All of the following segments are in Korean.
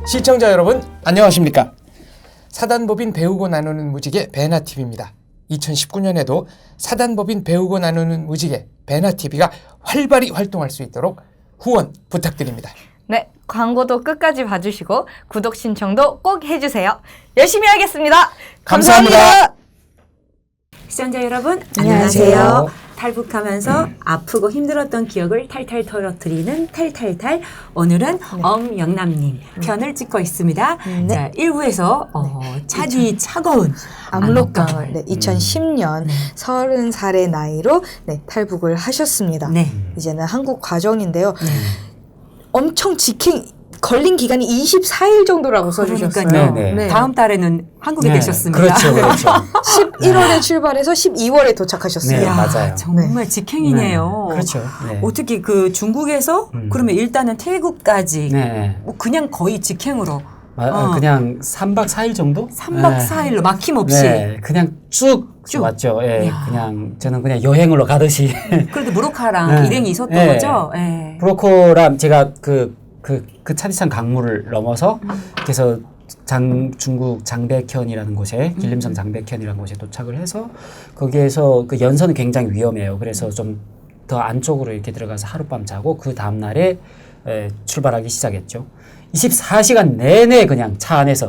시청자 여러분 안녕하십니까. 사단법인 배우고 나누는 무지개 배나TV입니다. 2019년에도 사단법인 배우고 나누는 무지개 배나TV가 활발히 활동할 수 있도록 후원 부탁드립니다. 네, 광고도 끝까지 봐주시고 구독 신청도 꼭 해주세요. 열심히 하겠습니다. 감사합니다. 시청자 여러분 안녕하세요. 탈북하면서 아프고 힘들었던 기억을 탈탈 털어드리는 탈탈탈. 오늘은 엄영남님 편을 찍고 있습니다. 자, 1부에서 차디 차가운 압록강을 2010년 30살의 나이로 탈북을 하셨습니다. 네. 이제는 한국 과정인데요. 엄청 걸린 기간이 24일 정도라고 써주셨어요. 그러니까요. 네. 다음 달에는 한국에 계셨습니다. 그렇죠, 그렇죠. 11월에 출발해서 12월에 도착하셨어요. 네, 이야, 맞아요. 정말 직행이네요. 그렇죠. 네. 어떻게 그 중국에서 그러면 일단은 태국까지 네. 뭐 그냥 거의 직행으로 그냥 3박 4일 정도? 3박 4일로 막힘없이. 네, 그냥 쭉 왔죠. 예, 그냥 저는 그냥 여행으로 가듯이. 그래도 무로카랑 네. 일행이 있었던 네. 거죠? 예. 브로코랑 제가 그 차디찬 강물을 넘어서 그래서 중국 장백현이라는 곳에 길림성 장백현이라는 곳에 도착을 해서 거기에서 그 연선은 굉장히 위험해요. 그래서 좀 더 안쪽으로 이렇게 들어가서 하룻밤 자고 그 다음 날에 출발하기 시작했죠. 24시간 내내 그냥 차 안에서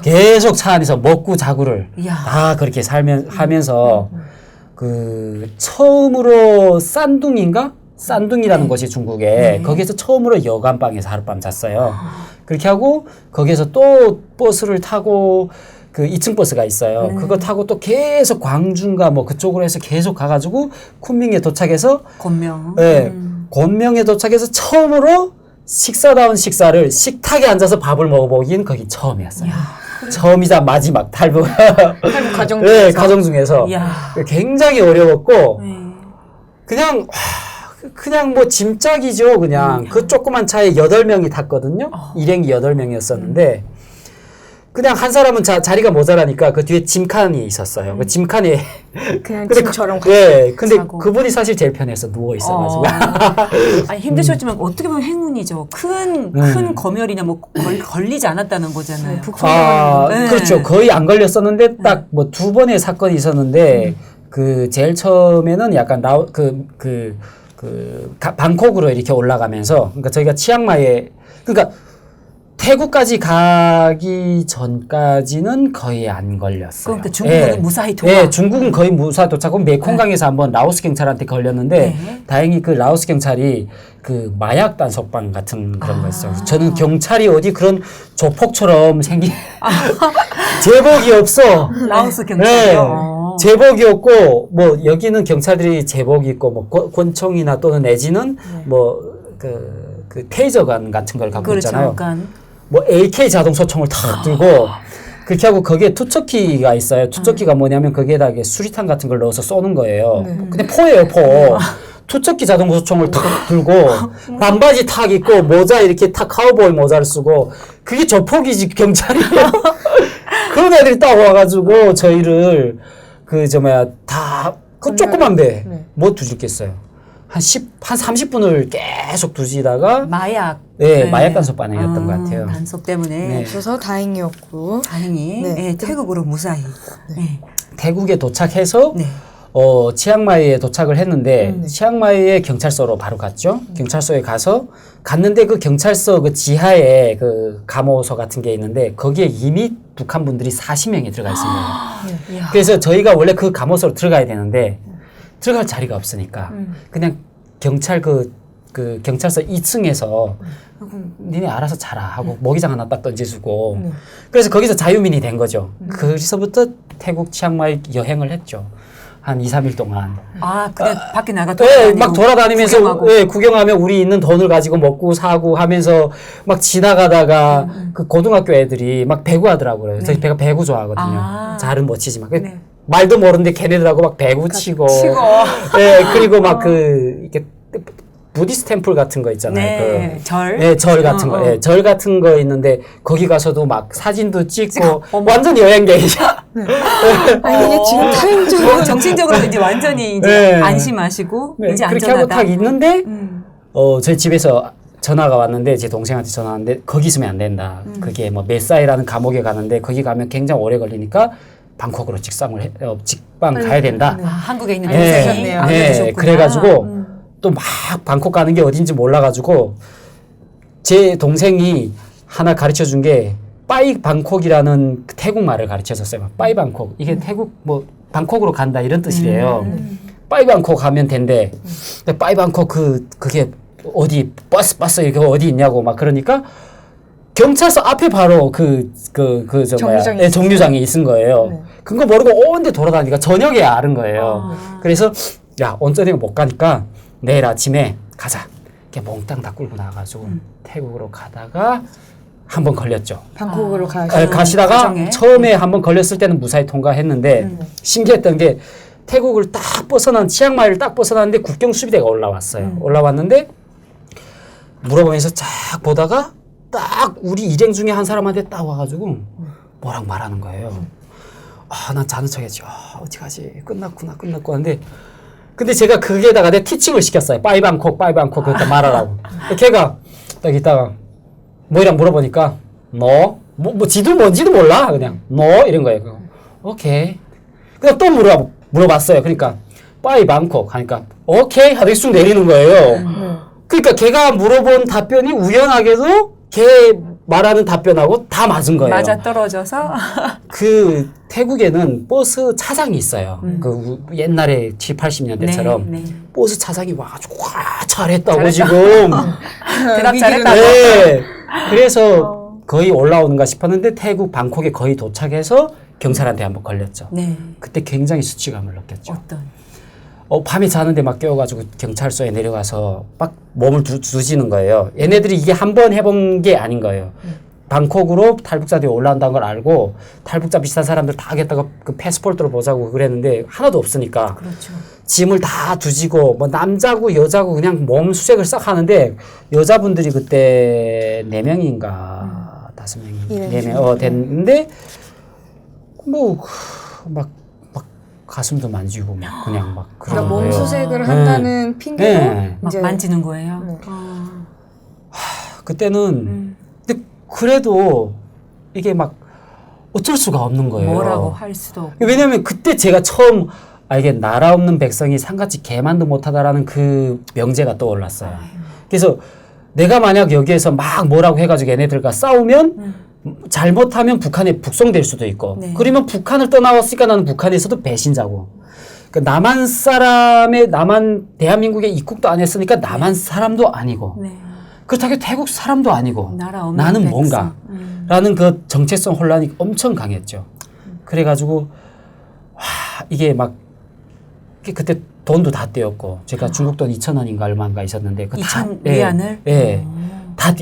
계속 차 안에서 먹고 자고를 이야. 다 그렇게 하면서 그 처음으로 싼둥이라는 곳이 중국에 거기에서 처음으로 여관방에서 하룻밤 잤어요. 그렇게 하고 거기에서 또 버스를 타고 그 2층 버스가 있어요. 그거 타고 또 계속 광주인가 뭐 그쪽으로 해서 계속 가가지고 쿤밍에 도착해서 권명. 네, 곤명에 도착해서 처음으로 식사다운 식사를 식탁에 앉아서 밥을 먹어보긴 거기 처음이었어요. 처음이자 마지막 탈북 가정 네, 가정 중에서 이야. 굉장히 어려웠고 네. 그냥 뭐 짐짝이죠. 그냥 그 조그만 차에 8명이 탔거든요. 일행이 8명이었었는데 그냥 한 사람은 자리가 모자라니까 그 뒤에 짐칸이 있었어요. 그 짐칸에 그냥 근데 짐처럼 근데 자고. 그분이 사실 제일 편해서 누워 있어가지고 아니, 힘드셨지만 어떻게 보면 행운이죠. 큰 검열이나 뭐 걸리지 않았다는 거잖아요. 네. 그렇죠. 거의 안 걸렸었는데 딱 뭐 2번의 사건이 있었는데 그 제일 처음에는 약간 방콕으로 이렇게 올라가면서 그러니까 저희가 치앙마이에 그러니까 태국까지 가기 전까지는 거의 안 걸렸어요. 그러니까 중국은 무사히 도착. 네, 중국은 거의 무사히 도착하고 메콩강에서 한번 라오스 경찰한테 걸렸는데 다행히 그 라오스 경찰이 그 마약 단속반 같은 그런 거였어요. 저는 경찰이 어디 그런 조폭처럼 생긴 제복이 없어. 라오스 경찰이요. 제복이 없고 뭐 여기는 경찰들이 제복이 있고 뭐 권총이나 또는 내지는 뭐 그 테이저건 같은 걸 갖고 그렇죠. 있잖아요. 그러니까. 뭐 AK 자동 소총을 탁 들고 그렇게 하고 거기에 투척기가 있어요. 투척기가 뭐냐면 거기에다 수리탄 같은 걸 넣어서 쏘는 거예요. 근데 포예요, 포. 투척기 자동 소총을 탁 들고 반바지 탁 입고 모자 이렇게 탁 카우보이 모자를 쓰고 그게 조폭이지 경찰이에요. 그런 애들이 딱 와가지고 저희를 그 조그만 배 뭐 두들겠어요. 한 30분을 계속 두시다가 마약. 마약 단속반이었던 것 같아요. 단속 때문에. 없어서 다행이었고 다행히 태국으로 무사히. 네. 태국에 도착해서 네. 치앙마이에 도착을 했는데 치앙마이에 경찰서로 바로 갔죠. 경찰서에 갔는데 그 경찰서 그 지하에 그 감호소 같은 게 있는데 거기에 이미 북한 분들이 40명이 들어가 있습니다. 그래서 저희가 원래 그 감호소로 들어가야 되는데 들어갈 자리가 없으니까 그냥 경찰 그 경찰서 2층에서 니네 알아서 자라 하고 모기장 하나 딱 던져주고 그래서 거기서 자유민이 된 거죠. 그래서부터 태국 치앙마이 여행을 했죠. 한 2, 3일 동안. 그냥 밖에 나가 막 돌아다니면서 구경하며 우리 있는 돈을 가지고 먹고 사고 하면서 막 지나가다가 그 고등학교 애들이 막 배구 하더라고요. 저희 배가 배구 좋아하거든요. 잘은 못 치지만. 말도 모르는데 걔네들하고 막 배구 치고. 그리고 막 이렇게 부디스 템플 같은 거 있잖아요. 네, 절. 네, 절 같은 거. 네, 절 같은 거 있는데 거기 가서도 막 사진도 찍고 완전 여행객이죠. 아니 이게 지금 타임적으로 정신적으로 이제 완전히 이제 네. 안심하시고 네, 이제 그렇게 안전하다. 하고 딱 있는데 저희 집에서 전화가 왔는데 제 동생한테 전화 왔는데 거기 있으면 안 된다. 그게 뭐 메사이라는 감옥에 가는데 거기 가면 굉장히 오래 걸리니까 방콕으로 직방 가야 된다. 아, 한국에 있는 네, 동생이 네, 알려주셨구나. 그래가지고 또 막 방콕 가는 게 어딘지 몰라가지고 제 동생이 하나 가르쳐 준 게 빠이 방콕이라는 태국 말을 가르쳐 줬어요. 빠이 방콕. 이게 태국 뭐 방콕으로 간다 이런 뜻이래요. 빠이 방콕 가면 된대. 근데 빠이 방콕 그게 어디 버스 이게 어디 있냐고 막 그러니까 경찰서 앞에 바로 정류장이 네, 정류장이 있은 거예요. 그거 모르고 온데 돌아다니니까 저녁에 알은 거예요. 그래서 야 온전히가 못 가니까 내일 아침에 가자. 이렇게 몽땅 다 끌고 나가가지고 태국으로 가다가 한 번 걸렸죠. 방콕으로 가시다가 과정에? 처음에 한 번 걸렸을 때는 무사히 통과했는데 신기했던 게 태국을 딱 벗어난 치앙마이를 딱 벗어났는데 국경 수비대가 올라왔어요. 올라왔는데 물어보면서 쫙 보다가 딱 우리 일행 중에 한 사람한테 딱 와가지고 뭐라고 말하는 거예요. 아, 난 자는 척했지. 아, 어떡하지? 끝났구나 하는데 근데 제가 거기에다가 내 티칭을 시켰어요. 빠이 방콕 그것도 말하라고. 걔가 딱 있다가 뭐이랑 물어보니까 너? 뭐 지도 뭔지도 몰라. 그냥 너? 이런 거예요. 오케이. 그냥 또 물어봤어요. 그러니까 빠이 방콕 하니까 오케이 하더니 쑥 내리는 거예요. 그러니까 걔가 물어본 답변이 우연하게도 걔 말하는 답변하고 다 맞은 거예요. 맞아 떨어져서 그 태국에는 버스 차장이 있어요. 옛날에 7, 80년대처럼 네. 버스 차장이 와가지고 와 잘했다고 지금. 대답 잘했다고. 네. 그래서 거의 올라오는가 싶었는데 태국 방콕에 거의 도착해서 경찰한테 한번 걸렸죠. 네. 그때 굉장히 수치감을 느꼈죠. 어떤? 밤에 자는데 막 깨워가지고 경찰서에 내려가서 막 몸을 두지는 거예요. 얘네들이 이게 한 번 해본 게 아닌 거예요. 방콕으로 탈북자들이 올라온다는 걸 알고 탈북자 비슷한 사람들 다 하겠다고 그 패스포트를 보자고 그랬는데 하나도 없으니까 그렇죠. 짐을 다 두지고 뭐 남자고 여자고 그냥 몸 수색을 싹 하는데 여자분들이 그때 4명인가 5명이 4명 됐는데 뭐 막 가슴도 만지고 막 그냥 막 그런 그러니까 거예요. 몸수색을 한다는 핑계로 네. 막 이제 만지는 거예요. 네. 그때는 근데 그래도 이게 막 어쩔 수가 없는 거예요. 뭐라고 할 수도 없고. 왜냐면 그때 제가 처음 이게 나라 없는 백성이 상같이 개만도 못하다라는 그 명제가 떠올랐어요. 그래서 내가 만약 여기에서 막 뭐라고 해가지고 얘네들과 싸우면 잘못하면 북한에 북송될 수도 있고 네. 그러면 북한을 떠나왔으니까 나는 북한에서도 배신자고 그러니까 남한 대한민국에 입국도 안 했으니까 남한 사람도 아니고 네. 그렇다고 태국 사람도 아니고 나라 없는 나는 백성. 뭔가 라는 그 정체성 혼란이 엄청 강했죠. 그래가지고 이게 막 그때 돈도 다 떼었고 제가 중국 돈 2,000원인가 얼마인가 있었는데 2,000 위안을? 다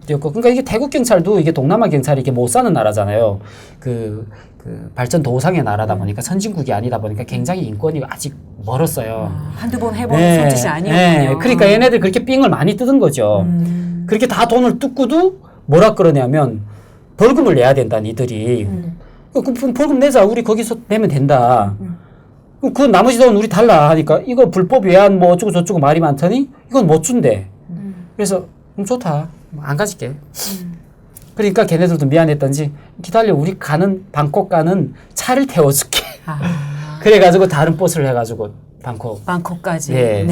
떼었고 그러니까 이게 태국 경찰도 이게 동남아 경찰이 이게 못 사는 나라잖아요. 그 발전 도상의 나라다 보니까 선진국이 아니다 보니까 굉장히 인권이 아직 멀었어요. 한두 번 해본 손짓이 아니었군요. 그러니까 얘네들 그렇게 삥을 많이 뜯은 거죠. 그렇게 다 돈을 뜯고도 뭐라 그러냐면 벌금을 내야 된다, 니들이. 그 벌금 내자. 우리 거기서 내면 된다. 그 나머지 돈 우리 달라 하니까 이거 불법 외환 뭐 어쩌고 저쩌고 말이 많더니 이건 못 준대. 그래서 좋다. 안 가질게. 그러니까 걔네들도 미안했던지 기다려 우리 방콕 가는 차를 태워줄게. 그래가지고 다른 버스를 해가지고 방콕까지. 네.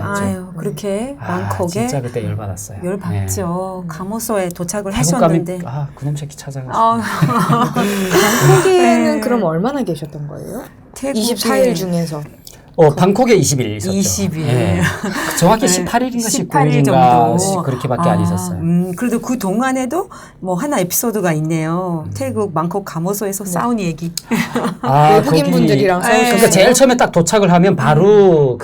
아유, 그렇게 방콕에 진짜 그때 열받았어요. 열받죠. 감호소에 도착을 태국 하셨는데. 가면 그놈 새끼 찾아가지고. 방콕에는 그럼 얼마나 계셨던 거예요? 태국에 24일 중에서 방콕에 20일 있었죠. 20일. 정확히 18일인가 18일 19일인가 정도. 그렇게밖에 안 있었어요. 그래도 그 동안에도 뭐 하나 에피소드가 있네요. 태국 방콕 감호소에서 싸운 얘기. 외국인 거기- 분들이랑 싸우셨어요? 그러니까 제일 처음에 딱 도착을 하면 바로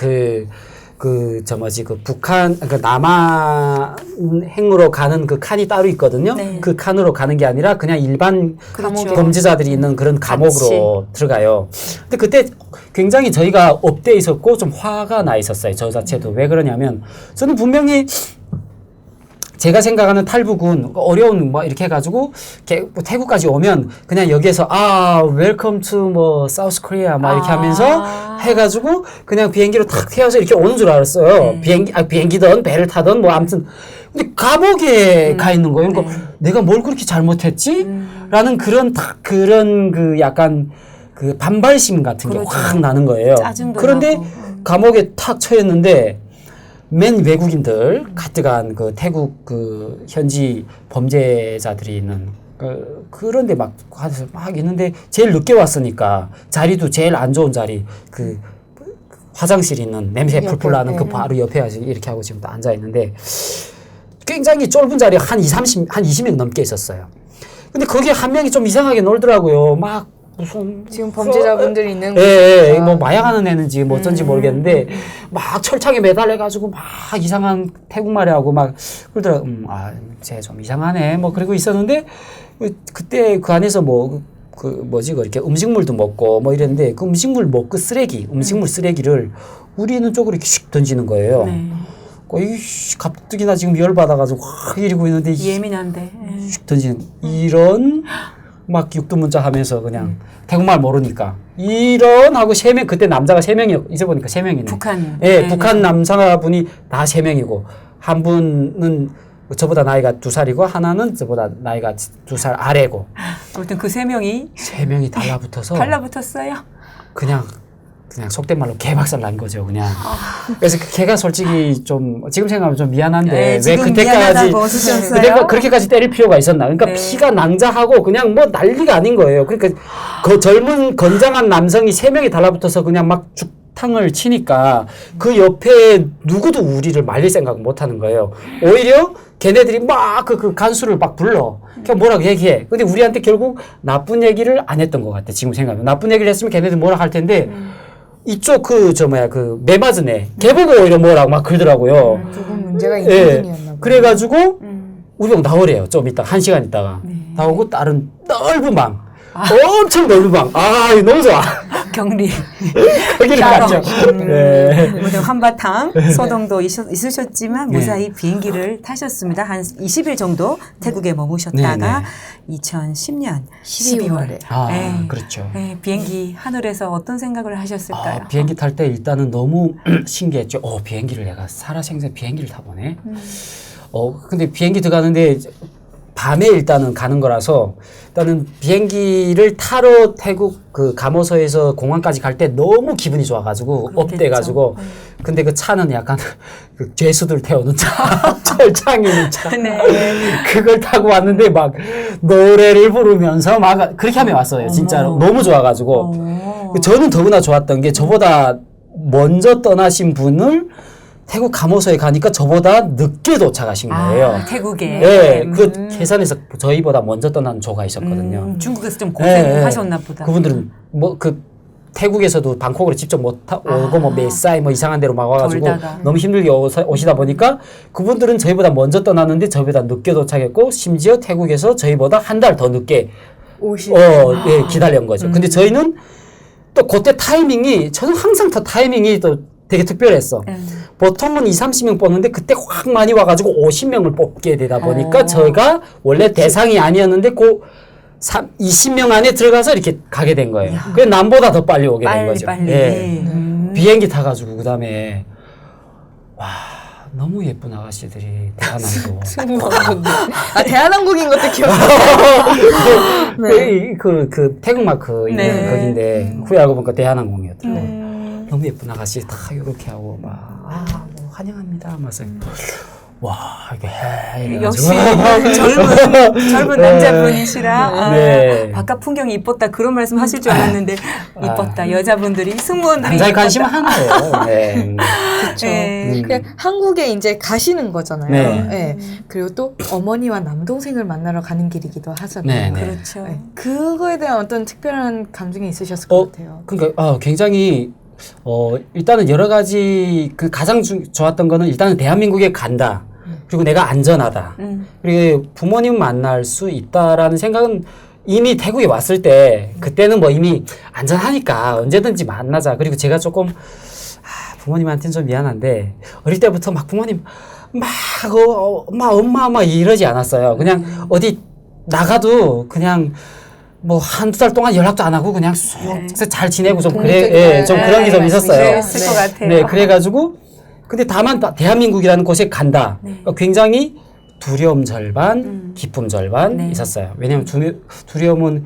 북한, 남한행으로 가는 그 칸이 따로 있거든요. 네. 그 칸으로 가는 게 아니라 그냥 일반 그렇죠. 범죄자들이 있는 그런 감옥으로 들어가요. 근데 그때 굉장히 저희가 업돼 있었고 좀 화가 나 있었어요. 저 자체도. 왜 그러냐면 저는 분명히 제가 생각하는 탈북은 어려운 뭐 이렇게 해가지고 태국까지 오면 그냥 여기에서 웰컴 투 뭐 사우스 코리아 막 이렇게 하면서 해가지고 그냥 비행기로 탁 태워서 이렇게 오는 줄 알았어요. 비행기든 배를 타든 뭐 아무튼 근데 감옥에 가 있는 거예요. 그러니까 내가 뭘 그렇게 잘못했지? 라는 그런 그 약간 그 반발심 같은 게 확 나는 거예요. 짜증도 그런데 나고. 감옥에 탁 처했는데 맨 외국인들 가뜩한 그 태국 그 현지 범죄자들이 있는 그런데 막 있는데 제일 늦게 왔으니까 자리도 제일 안 좋은 자리 그 화장실 있는 냄새 풀풀 나는 그 바로 옆에 이렇게 하고 지금 앉아 있는데 굉장히 좁은 자리 한 20명 넘게 있었어요. 근데 거기에 한 명이 좀 이상하게 놀더라고요. 막 무슨 지금 범죄자분들이 있는 예, 뭐 마약하는 애는지 뭐 어쩐지 모르겠는데 막 철창에 매달려가지고 막 이상한 태국말이 하고 막 그러더라고. 쟤 좀 이상하네. 뭐 그러고 있었는데 그때 그 안에서 뭐 그 뭐지 이렇게 음식물도 먹고 뭐 이랬는데 그 음식물 먹고 음식물 쓰레기를 우리 있는 쪽으로 이렇게 슉 던지는 거예요. 네. 가뜩이나 지금 열 받아가지고 확 이러고 있는데 예민한데. 슉 던지는 이런. 막 육두문자 하면서 그냥 태국말 모르니까 이런 하고 3명 그때 남자가 3명이었고 이제 보니까 3명이네. 북한. 예, 네, 북한 남자분이 다 3명이고 한 분은 저보다 나이가 2살이고 하나는 저보다 나이가 2살 아래고. 아무튼 그 3명이 3명이 달라붙어서 달라붙었어요. 그냥 속된 말로 개박살 난 거죠, 그냥. 그래서 걔가 솔직히 좀 지금 생각하면 좀 미안한데 네, 왜 지금 그때까지 미안하다고 쓰셨어요? 그때가 그렇게까지 때릴 필요가 있었나? 그러니까 네. 피가 낭자하고 그냥 뭐 난리가 아닌 거예요. 그러니까 그 젊은 건장한 남성이 3명이 달라붙어서 그냥 막 죽탕을 치니까 그 옆에 누구도 우리를 말릴 생각 못 하는 거예요. 오히려 걔네들이 막 그 간수를 막 불러. 그냥 뭐라고 얘기해. 근데 우리한테 결국 나쁜 얘기를 안 했던 것 같아. 지금 생각하면. 나쁜 얘기를 했으면 걔네들 뭐라 할 텐데 이쪽 매 맞은 애. 걔 보고 오히려 뭐라고 막 그러더라고요. 조금 문제가 있는 예. 분이었나 보다. 그래가지고 우리 형 나오래요. 좀 이따 1시간 있다가 나오고 다른 넓은 방. 엄청 넓은 방. 너무 좋아. 격리. 거기를 따로. 갔죠. 네. 무슨 한바탕 소동도 있으셨지만 무사히 비행기를 타셨습니다. 한 20일 정도 태국에 머무셨다가 2010년 12월에 그렇죠. 네, 비행기 하늘에서 어떤 생각을 하셨을까요? 비행기 탈 때 일단은 너무 신기했죠. 비행기를 내가 살아생전 비행기를 타보네. 근데 비행기 들어가는데 밤에 일단은 가는 거라서 일단은 비행기를 타러 태국 그 가모서에서 공항까지 갈 때 너무 기분이 좋아가지고 업돼가지고 근데 그 차는 약간 그 죄수들 태우는 차 철창에 있는 차 네. 그걸 타고 왔는데 막 노래를 부르면서 막 그렇게 하며 왔어요. 진짜로 너무 좋아가지고 저는 더구나 좋았던 게 저보다 먼저 떠나신 분을 태국 가모서에 가니까 저보다 늦게 도착하신 거예요. 태국에. 네, 그 계산에서 저희보다 먼저 떠난 조가 있었거든요. 중국에서 좀 고생하셨나 보다. 그분들은 뭐 그 태국에서도 방콕으로 직접 못 오고 뭐 메사이 뭐 이상한 데로 막 와가지고 돌다가. 너무 힘들게 오시다 보니까 그분들은 저희보다 먼저 떠났는데 저희보다 늦게 도착했고 심지어 태국에서 저희보다 한 달 더 늦게 기다린 거죠. 근데 저희는 또 그때 타이밍이 저는 항상 더 타이밍이 또 되게 특별했어. 보통은 20-30명 뽑는데 그때 확 많이 와가지고 50명을 뽑게 되다 보니까 저희가 원래 대상이 아니었는데 20명 안에 들어가서 이렇게 가게 된 거예요. 그래서 남보다 더 빨리 오게 된 거죠. 빨리. 비행기 타가지고 그다음에 너무 예쁜 아가씨들이 대한항공. 대한항공인 것도 기억나. 그 태국마크 있는 거긴데 후에 알고 보니까 대한항공이었더라고요. 너무 예쁜 아가씨 다 이렇게 하고 뭐 환영합니다 하면서 이게 역시 젊은 남자분이시라 바깥 풍경이 이뻤다 그런 말씀 하실 줄 알았는데 이뻤다 여자분들이 승무원들이 남자의 관심 하나예요. 네. 그렇죠. 그냥 한국에 이제 가시는 거잖아요. 네. 그리고 또 어머니와 남동생을 만나러 가는 길이기도 하잖아요. 그렇죠. 네. 그거에 대한 어떤 특별한 감정이 있으셨을 것 같아요. 그러니까 굉장히 일단은 여러 가지 그 가장 좋았던 거는 일단은 대한민국에 간다. 그리고 내가 안전하다. 그리고 부모님 만날 수 있다라는 생각은 이미 태국에 왔을 때 그때는 뭐 이미 안전하니까 언제든지 만나자. 그리고 제가 조금 부모님한테는 좀 미안한데 어릴 때부터 막 부모님 막 엄마 이러지 않았어요. 그냥 어디 나가도 그냥 뭐 한두 달 동안 연락도 안 하고 그냥 쑥 잘 지내고 좀 그래, 좀 그런 게 좀 있었어요. 그랬을 것 같아요. 네, 그래가지고 근데 다만 대한민국이라는 곳에 간다. 굉장히 두려움 절반, 기쁨 절반 있었어요. 왜냐하면 두려움은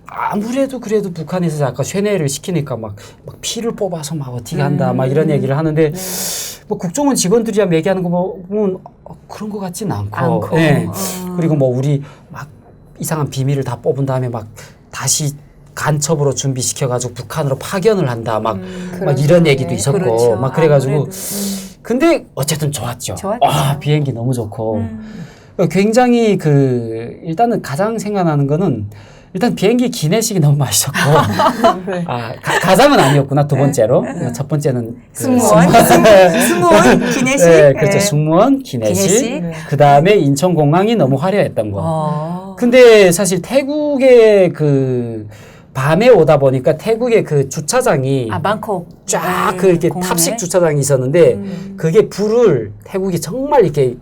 아무래도 그래도 북한에서 아까 쇠뇌를 시키니까 막 피를 뽑아서 막 어떻게 한다 막 이런 얘기를 하는데 뭐 국정원 직원들이야 얘기하는 거 보면 그런 것 같진 않고. 네. 그리고 뭐 우리 막 이상한 비밀을 다 뽑은 다음에 막 다시 간첩으로 준비시켜가지고 북한으로 파견을 한다 막 이런 얘기도 있었고 그렇죠. 막 그래가지고 아무래도. 근데 어쨌든 좋았죠. 좋았죠. 비행기 너무 좋고 굉장히 일단은 가장 생각나는 거는 일단 비행기 기내식이 너무 맛있었고 가장은 아니었구나 두 번째로 첫 번째는 승무원 기내식. 네, 그렇죠. 승무원 기내식. 그 다음에 인천공항이 너무 화려했던 거. 근데 사실 태국의 밤에 오다 보니까 태국의 그 주차장이 방콕 쫙 이렇게 탑식 주차장이 있었는데 그게 불을 태국이 정말 이렇게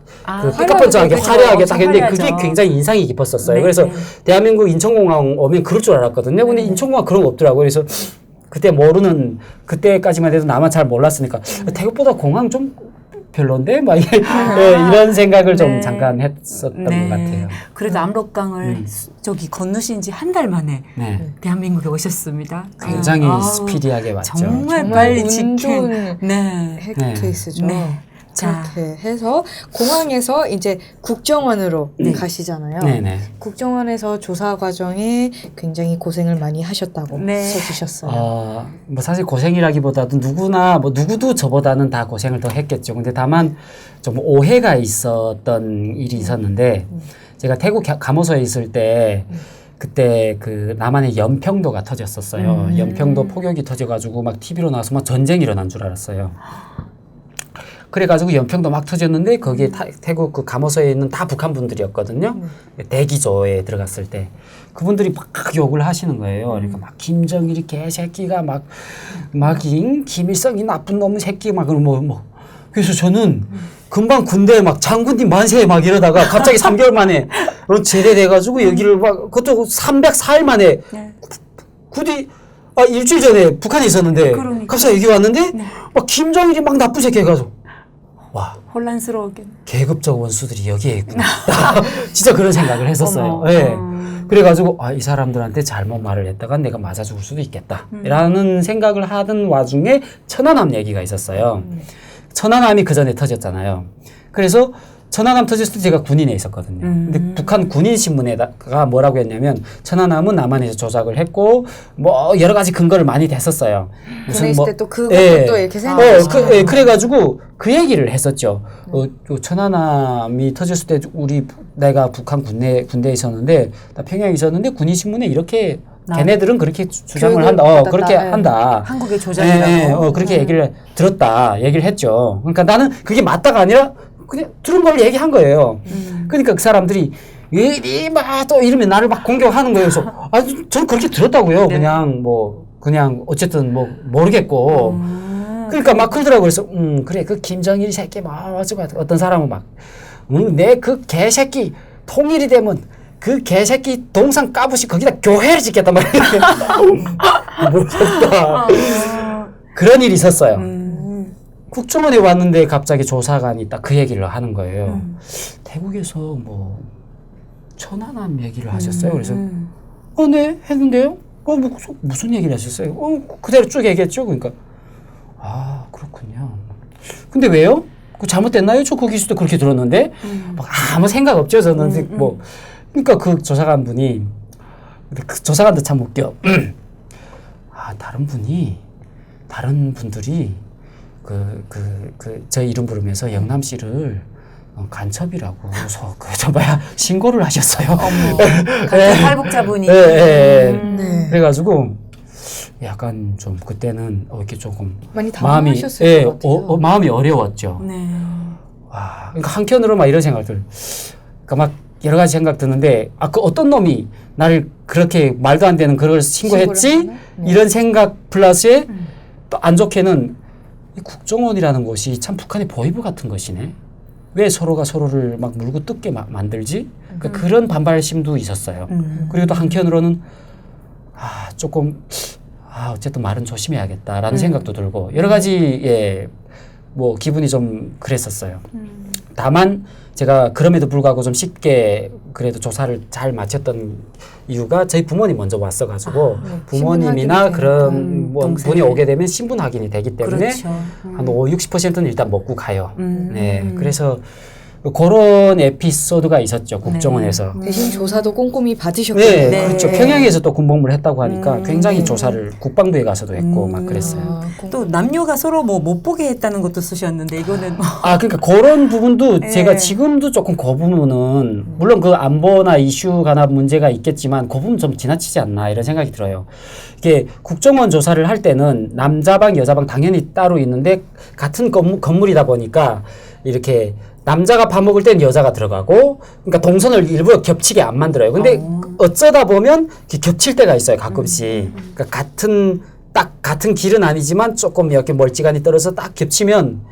삐까뻔쩍하게 화려하게 딱 했는데 그게 굉장히 인상이 깊었었어요. 그래서 대한민국 인천공항 오면 그럴 줄 알았거든요. 근데 인천공항 그런 거 없더라고요. 그래서 그때까지만 해도 나만 잘 몰랐으니까 태국보다 공항 좀 별론데 막 이런 생각을 좀 잠깐 했었던 것 같아요. 그래도 압록강을 저기 건너신 지 한 달 만에 대한민국에 오셨습니다. 굉장히 스피디하게 왔죠. 정말 빨리 운 직행. 좋은 네. 케이스죠. 네. 그렇게 해서 공항에서 이제 국정원으로 가시잖아요. 네네. 국정원에서 조사 과정에 굉장히 고생을 많이 하셨다고 써주셨어요. 뭐 사실 고생이라기보다도 누구도 저보다는 다 고생을 더 했겠죠. 근데 다만 좀 오해가 있었던 일이 있었는데 제가 태국 감호소에 있을 때 그때 남한의 연평도가 터졌었어요. 연평도 폭격이 터져가지고 막 TV로 나와서 막 전쟁이 일어난 줄 알았어요. 그래가지고 연평도 막 터졌는데 거기에 태국 감호소에 있는 다 북한 분들이었거든요. 대기조에 들어갔을 때 그분들이 막 욕을 하시는 거예요. 그러니까 막 김정일이 개새끼가 막 김일성이 나쁜 놈 새끼 막 그래서 저는 금방 군대에 막 장군님 만세 막 이러다가 갑자기 3개월 만에 제대돼가지고 여기를 막 그것도 304일 만에 일주일 전에 북한에 있었는데 갑자기 여기 왔는데 막 김정일이 막 나쁜 새끼 해가지고 와 혼란스러웠겠네. 계급적 원수들이 여기에 있구나. 진짜 그런 생각을 했었어요. 네. 그래가지고 이 사람들한테 잘못 말을 했다가 내가 맞아 죽을 수도 있겠다. 라는 생각을 하던 와중에 천안함 얘기가 있었어요. 천안함이 그 전에 터졌잖아요. 그래서 천안함 터졌을 때 제가 군인에 있었거든요. 근데 북한 군인 신문에다가 뭐라고 했냐면 천안함은 남한에서 조작을 했고 뭐 여러 가지 근거를 많이 댔었어요. 군에 있을 때 또 그것도 또 이렇게 생각하시죠. 그래가지고 그 얘기를 했었죠. 천안함이 터졌을 때 내가 북한 군대에 있었는데 나 평양에 있었는데 군인 신문에 이렇게 걔네들은 그렇게 주장을 한다. 그렇게 한다. 한국의 조작이라고. 그렇게 얘기를 했죠. 그러니까 나는 그게 맞다가 아니라 그냥 들은 걸 얘기한 거예요. 그러니까 그 사람들이 또 이러면 나를 막 공격하는 거예요. 그래서 저는 그렇게 들었다고요. 그냥 어쨌든 모르겠고. 그러니까 막 그러더라고요. 그래서 그래 그 김정일 새끼 어떤 사람은 내 그 개새끼 통일이 되면 그 개새끼 동상 까부시 거기다 교회를 짓겠단 말이에요. 모르겠다. 그런 일이 있었어요. 국정원에 왔는데 갑자기 조사관이 딱 그 얘기를 하는 거예요. 태국에서 천안함 얘기를 하셨어요. 그래서 네 했는데요. 무슨 얘기를 하셨어요? 그대로 쭉 얘기했죠. 그러니까 그렇군요. 근데 왜요? 잘못됐나요? 저 거기 있을 때 그렇게 들었는데 아무 생각 없죠. 저는 그러니까 그 조사관 분이 그 조사관도 참 웃겨. 다른 분들이 저 이름 부르면서 영남씨를 간첩이라고 신고를 하셨어요. 같은 탈북자분이. 그래가지고 약간 좀 그때는 이렇게 조금 많이 당황하셨을 것 같아요. 마음이 어려웠죠. 그러니까 한켠으로 막 이런 생각들. 그러니까 막 여러 가지 생각 드는데 그 어떤 놈이 나를 그렇게 말도 안 되는 그걸 신고했지? 이런 생각 플러스에 또 안 좋게는 이 국정원이라는 곳이 참 북한의 보위부 같은 것이네. 왜 서로가 서로를 막 물고 뜯게 만들지? 그러니까 그런 반발심도 있었어요. 그리고 또 한편으로는 조금 어쨌든 말은 조심해야겠다라는 생각도 들고 여러 가지 뭐 기분이 좀 그랬었어요. 다만 제가 그럼에도 불구하고 좀 쉽게 그래도 조사를 잘 마쳤던 이유가 저희 부모님 먼저 왔어가지고 부모님이나 그런 뭐 분이 오게 되면 신분 확인이 되기 때문에 그렇죠. 한 60%는 일단 먹고 가요. 네, 그래서 그런 에피소드가 있었죠 국정원에서. 대신 조사도 꼼꼼히 받으셨군요. 네, 네. 그렇죠. 평양에서 또 군복무를 했다고 하니까 굉장히 조사를 국방부에 가서도 했고 막 그랬어요. 또 남녀가 서로 뭐 못 보게 했다는 것도 쓰셨는데 이거는 그러니까 그런 부분도 네. 제가 지금도 조금 그 부분은 물론 그 안보나 이슈 관한 문제가 있겠지만 그 부분 좀 지나치지 않나 이런 생각이 들어요. 이게 국정원 조사를 할 때는 남자방 여자방 당연히 따로 있는데 같은 건물이다 보니까 이렇게 남자가 밥 먹을 땐 여자가 들어가고 그러니까 동선을 일부러 겹치게 안 만들어요. 근데 어쩌다 보면 겹칠 때가 있어요. 가끔씩. 그러니까 같은 길은 아니지만 조금 이렇게 멀찌감이 떨어져 딱 겹치면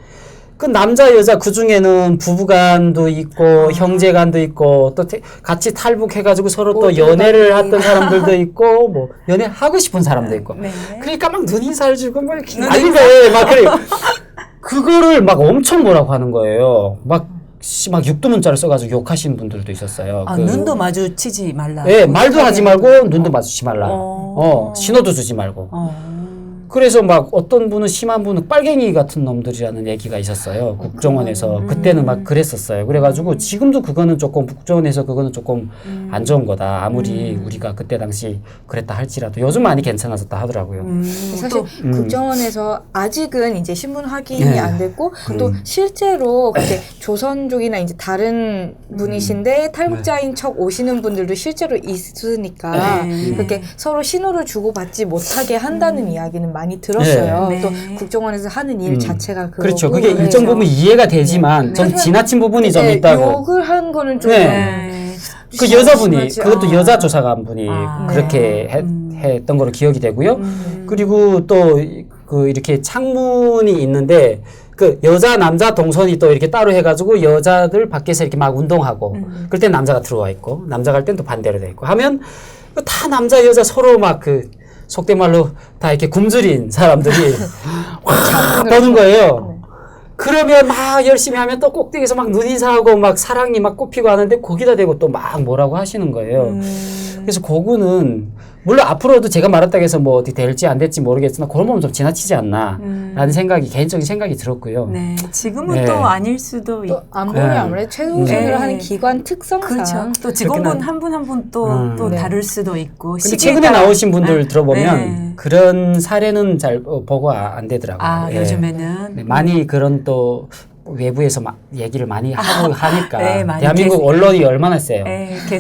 그 남자 여자 그 중에는 부부간도 있고 형제간도 있고 또 같이 탈북해가지고 서로 또 연애를 했던 사람들도 있고 뭐 연애하고 싶은 사람도 있고 그러니까 막 눈인사를 주고 막 이렇게 난리네 막 그래. 그거를 막 엄청 뭐라고 하는 거예요. 막 육두문자를 써가지고 욕하시는 분들도 있었어요. 눈도 마주치지 말라. 네, 말도 하지 말고 눈도 마주치지 말라. 신호도 주지 말고. 그래서 막 어떤 분은 심한 분은 빨갱이 같은 놈들이라는 얘기가 있었어요. 국정원에서. 그때는 막 그랬었어요. 그래가지고 지금도 그거는 조금 국정원에서 그거는 조금 안 좋은 거다. 아무리 우리가 그때 당시 그랬다 할지라도 요즘 많이 괜찮아졌다 하더라고요. 사실 국정원에서 아직은 이제 신분 확인이 안 됐고 또 실제로 그렇게 조선족이나 이제 다른 분이신데 탈북자인 척 오시는 분들도 실제로 있으니까 그렇게 서로 신호를 주고받지 못하게 한다는 이야기는 많이 들었어요. 네. 또 국정원에서 하는 일 자체가 그렇고 그렇죠. 그게 일정 부분 이해가 되지만 좀 지나친 부분이 좀 있다고. 욕을 한 거는 좀 그 여자분이 심하지. 그것도 여자 조사관 분이 그렇게 했던 거로 기억이 되고요. 그리고 또 그 이렇게 창문이 있는데 그 여자 남자 동선이 또 이렇게 따로 해가지고 여자들 밖에서 이렇게 막 운동하고 그럴 땐 남자가 들어와 있고 남자 갈 땐 또 반대로 돼 있고 하면 다 남자 여자 서로 막 속된 말로 다 이렇게 굶주린 사람들이 와 보는 거예요. 그러면 막 열심히 하면 또 꼭대기에서 막 눈인사하고 막 사랑이 막 꽃피고 하는데 거기다 대고 또 막 뭐라고 하시는 거예요. 그래서 그거는 물론 앞으로도 제가 말했다고 해서 뭐 어떻게 될지 안 될지 모르겠으나 그런 부분 좀 지나치지 않나 라는 생각이 개인적인 생각이 들었고요. 네, 지금은 또 아닐 수도 있고. 안보는 아무래도 최우선으로 하는 기관 특성상 그렇죠. 또 직원분 한 분 한 분 또 다를 수도 있고. 근데 최근에 나오신 분들 들어보면 네. 그런 사례는 잘 보고가 안 되더라고요. 요즘에는 네, 많이 그런 또 외부에서 얘기를 많이 하고 하니까 네, 많이 대한민국 언론이 얼마나 세요.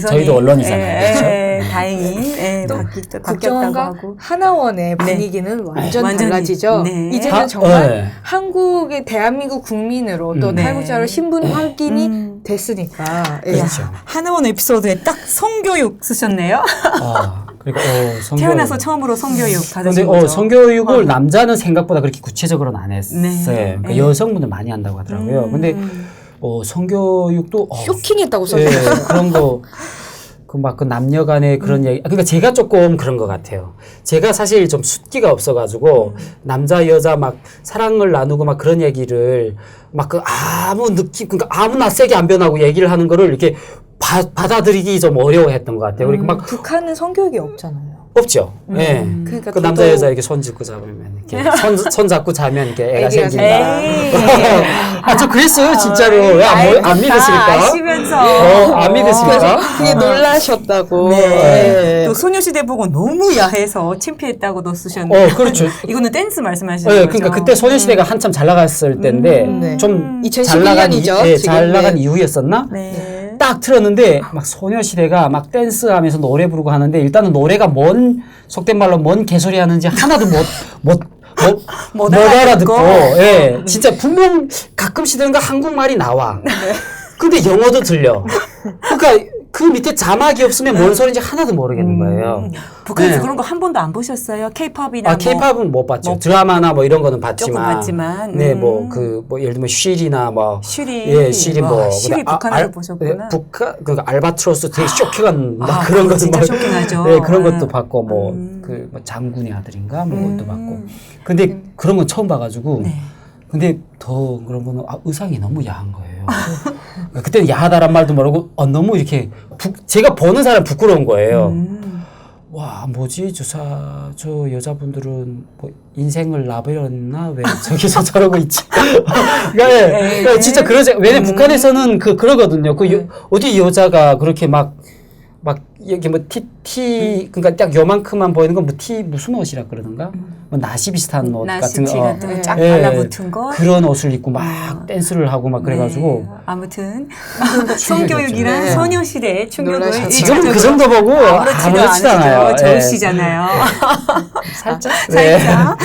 저희도 언론이잖아요. 그렇죠? 다행히 바뀌었다고 국정원과 하고. 하나원의 분위기는 완전 완전히, 달라지죠. 네. 이제는 정말 네. 한국의 대한민국 국민으로 또 탈북자로 신분 확인이 됐으니까. 예. 그렇죠. 하나원 에피소드에 딱 성교육 쓰셨네요. 그리고 태어나서 처음으로 성교육 근데 받으신 거죠. 성교육을 남자는 생각보다 그렇게 구체적으로는 안 했어요. 네. 그러니까 네. 여성분들 많이 한다고 하더라고요. 근데 성교육도 쇼킹했다고 예, 써요. 그런 거. 그 남녀 간의 그런 얘기. 그러니까 제가 조금 그런 것 같아요. 제가 사실 좀 숫기가 없어가지고, 남자, 여자 막 사랑을 나누고 막 그런 얘기를 막 그러니까 아무나 세게 안 변하고 얘기를 하는 거를 이렇게 받아들이기 좀 어려워했던 것 같아요. 그러니까 막 북한은 성교육이 없잖아요. 없죠. 예. 그러니까 그 남자 여자 이렇게 손 짚고 잡으면 이렇게 손 잡고 자면 이렇게 애가 애기가 생긴다. 저 그랬어요 진짜로. 안 믿으십니까? 아시면서. 안 믿으십니까? 그게 놀라셨다고. 네. 또 소녀시대 보고 너무 야해서 창피했다고도 쓰셨는데. 그렇죠. 이거는 댄스 말씀하시는 네, 거죠? 그러니까 그때 소녀시대가 한참 잘 나갔을 때인데 네. 좀 2011년이죠. 잘 나간 이후였었나? 네. 딱 틀었는데 막 소녀시대가 막 댄스하면서 노래 부르고 하는데 일단은 노래가 속된 말로 뭔 개소리 하는지 하나도 못 알아듣고 진짜 분명 가끔씩 들은가 한국말이 나와. 근데 영어도 들려. 그러니까 그 밑에 자막이 없으면 뭔 소리인지 하나도 모르겠는 거예요. 북한에서 네. 그런 거 한 번도 안 보셨어요? K-팝이나 K-팝은 못 봤죠. 드라마나 뭐 이런 거는 봤지만. 조금 봤지만. 네, 뭐 예를 들면 쉬리나 뭐. 쉬리. 예, 쉬리 와, 뭐. 쉬리 북한에서 보셨구나. 네, 북한 그 알바트로스 되게 쇼킹한 막 아, 그런 그거 것도 진짜 막. 쇼킹하죠. 네, 그런 것도 네. 봤고 뭐 뭐 장군의 아들인가 뭐 그것도 봤고. 근데 그런 건 처음 봐가지고. 네. 근데 더 그런 거는 의상이 너무 야한 거예요. 그때는 야하다란 말도 모르고 너무 이렇게 제가 보는 사람 부끄러운 거예요. 와 뭐지 저 여자분들은 뭐 인생을 나버렸나 왜 저기서 저러고 있지? 그러니까 진짜 그러지. 왜냐면 북한에서는 그러거든요. 어디 여자가 그렇게 막 여기 뭐 그러니까 딱 요만큼만 보이는 건 뭐 무슨 옷이라 그러던가? 뭐 나시 비슷한 옷 같은 나시티 거. 같은 거 쫙 예, 달라붙은 거. 그런 옷을 입고 막 댄스를 하고 막 그래가지고 네. 아무튼 성교육이랑 네. 소녀시대 충격을 놀라셨죠. 지금 그 정도 보고 아무렇지도 않아요. 좋으시잖아요. 살짝. 살짝.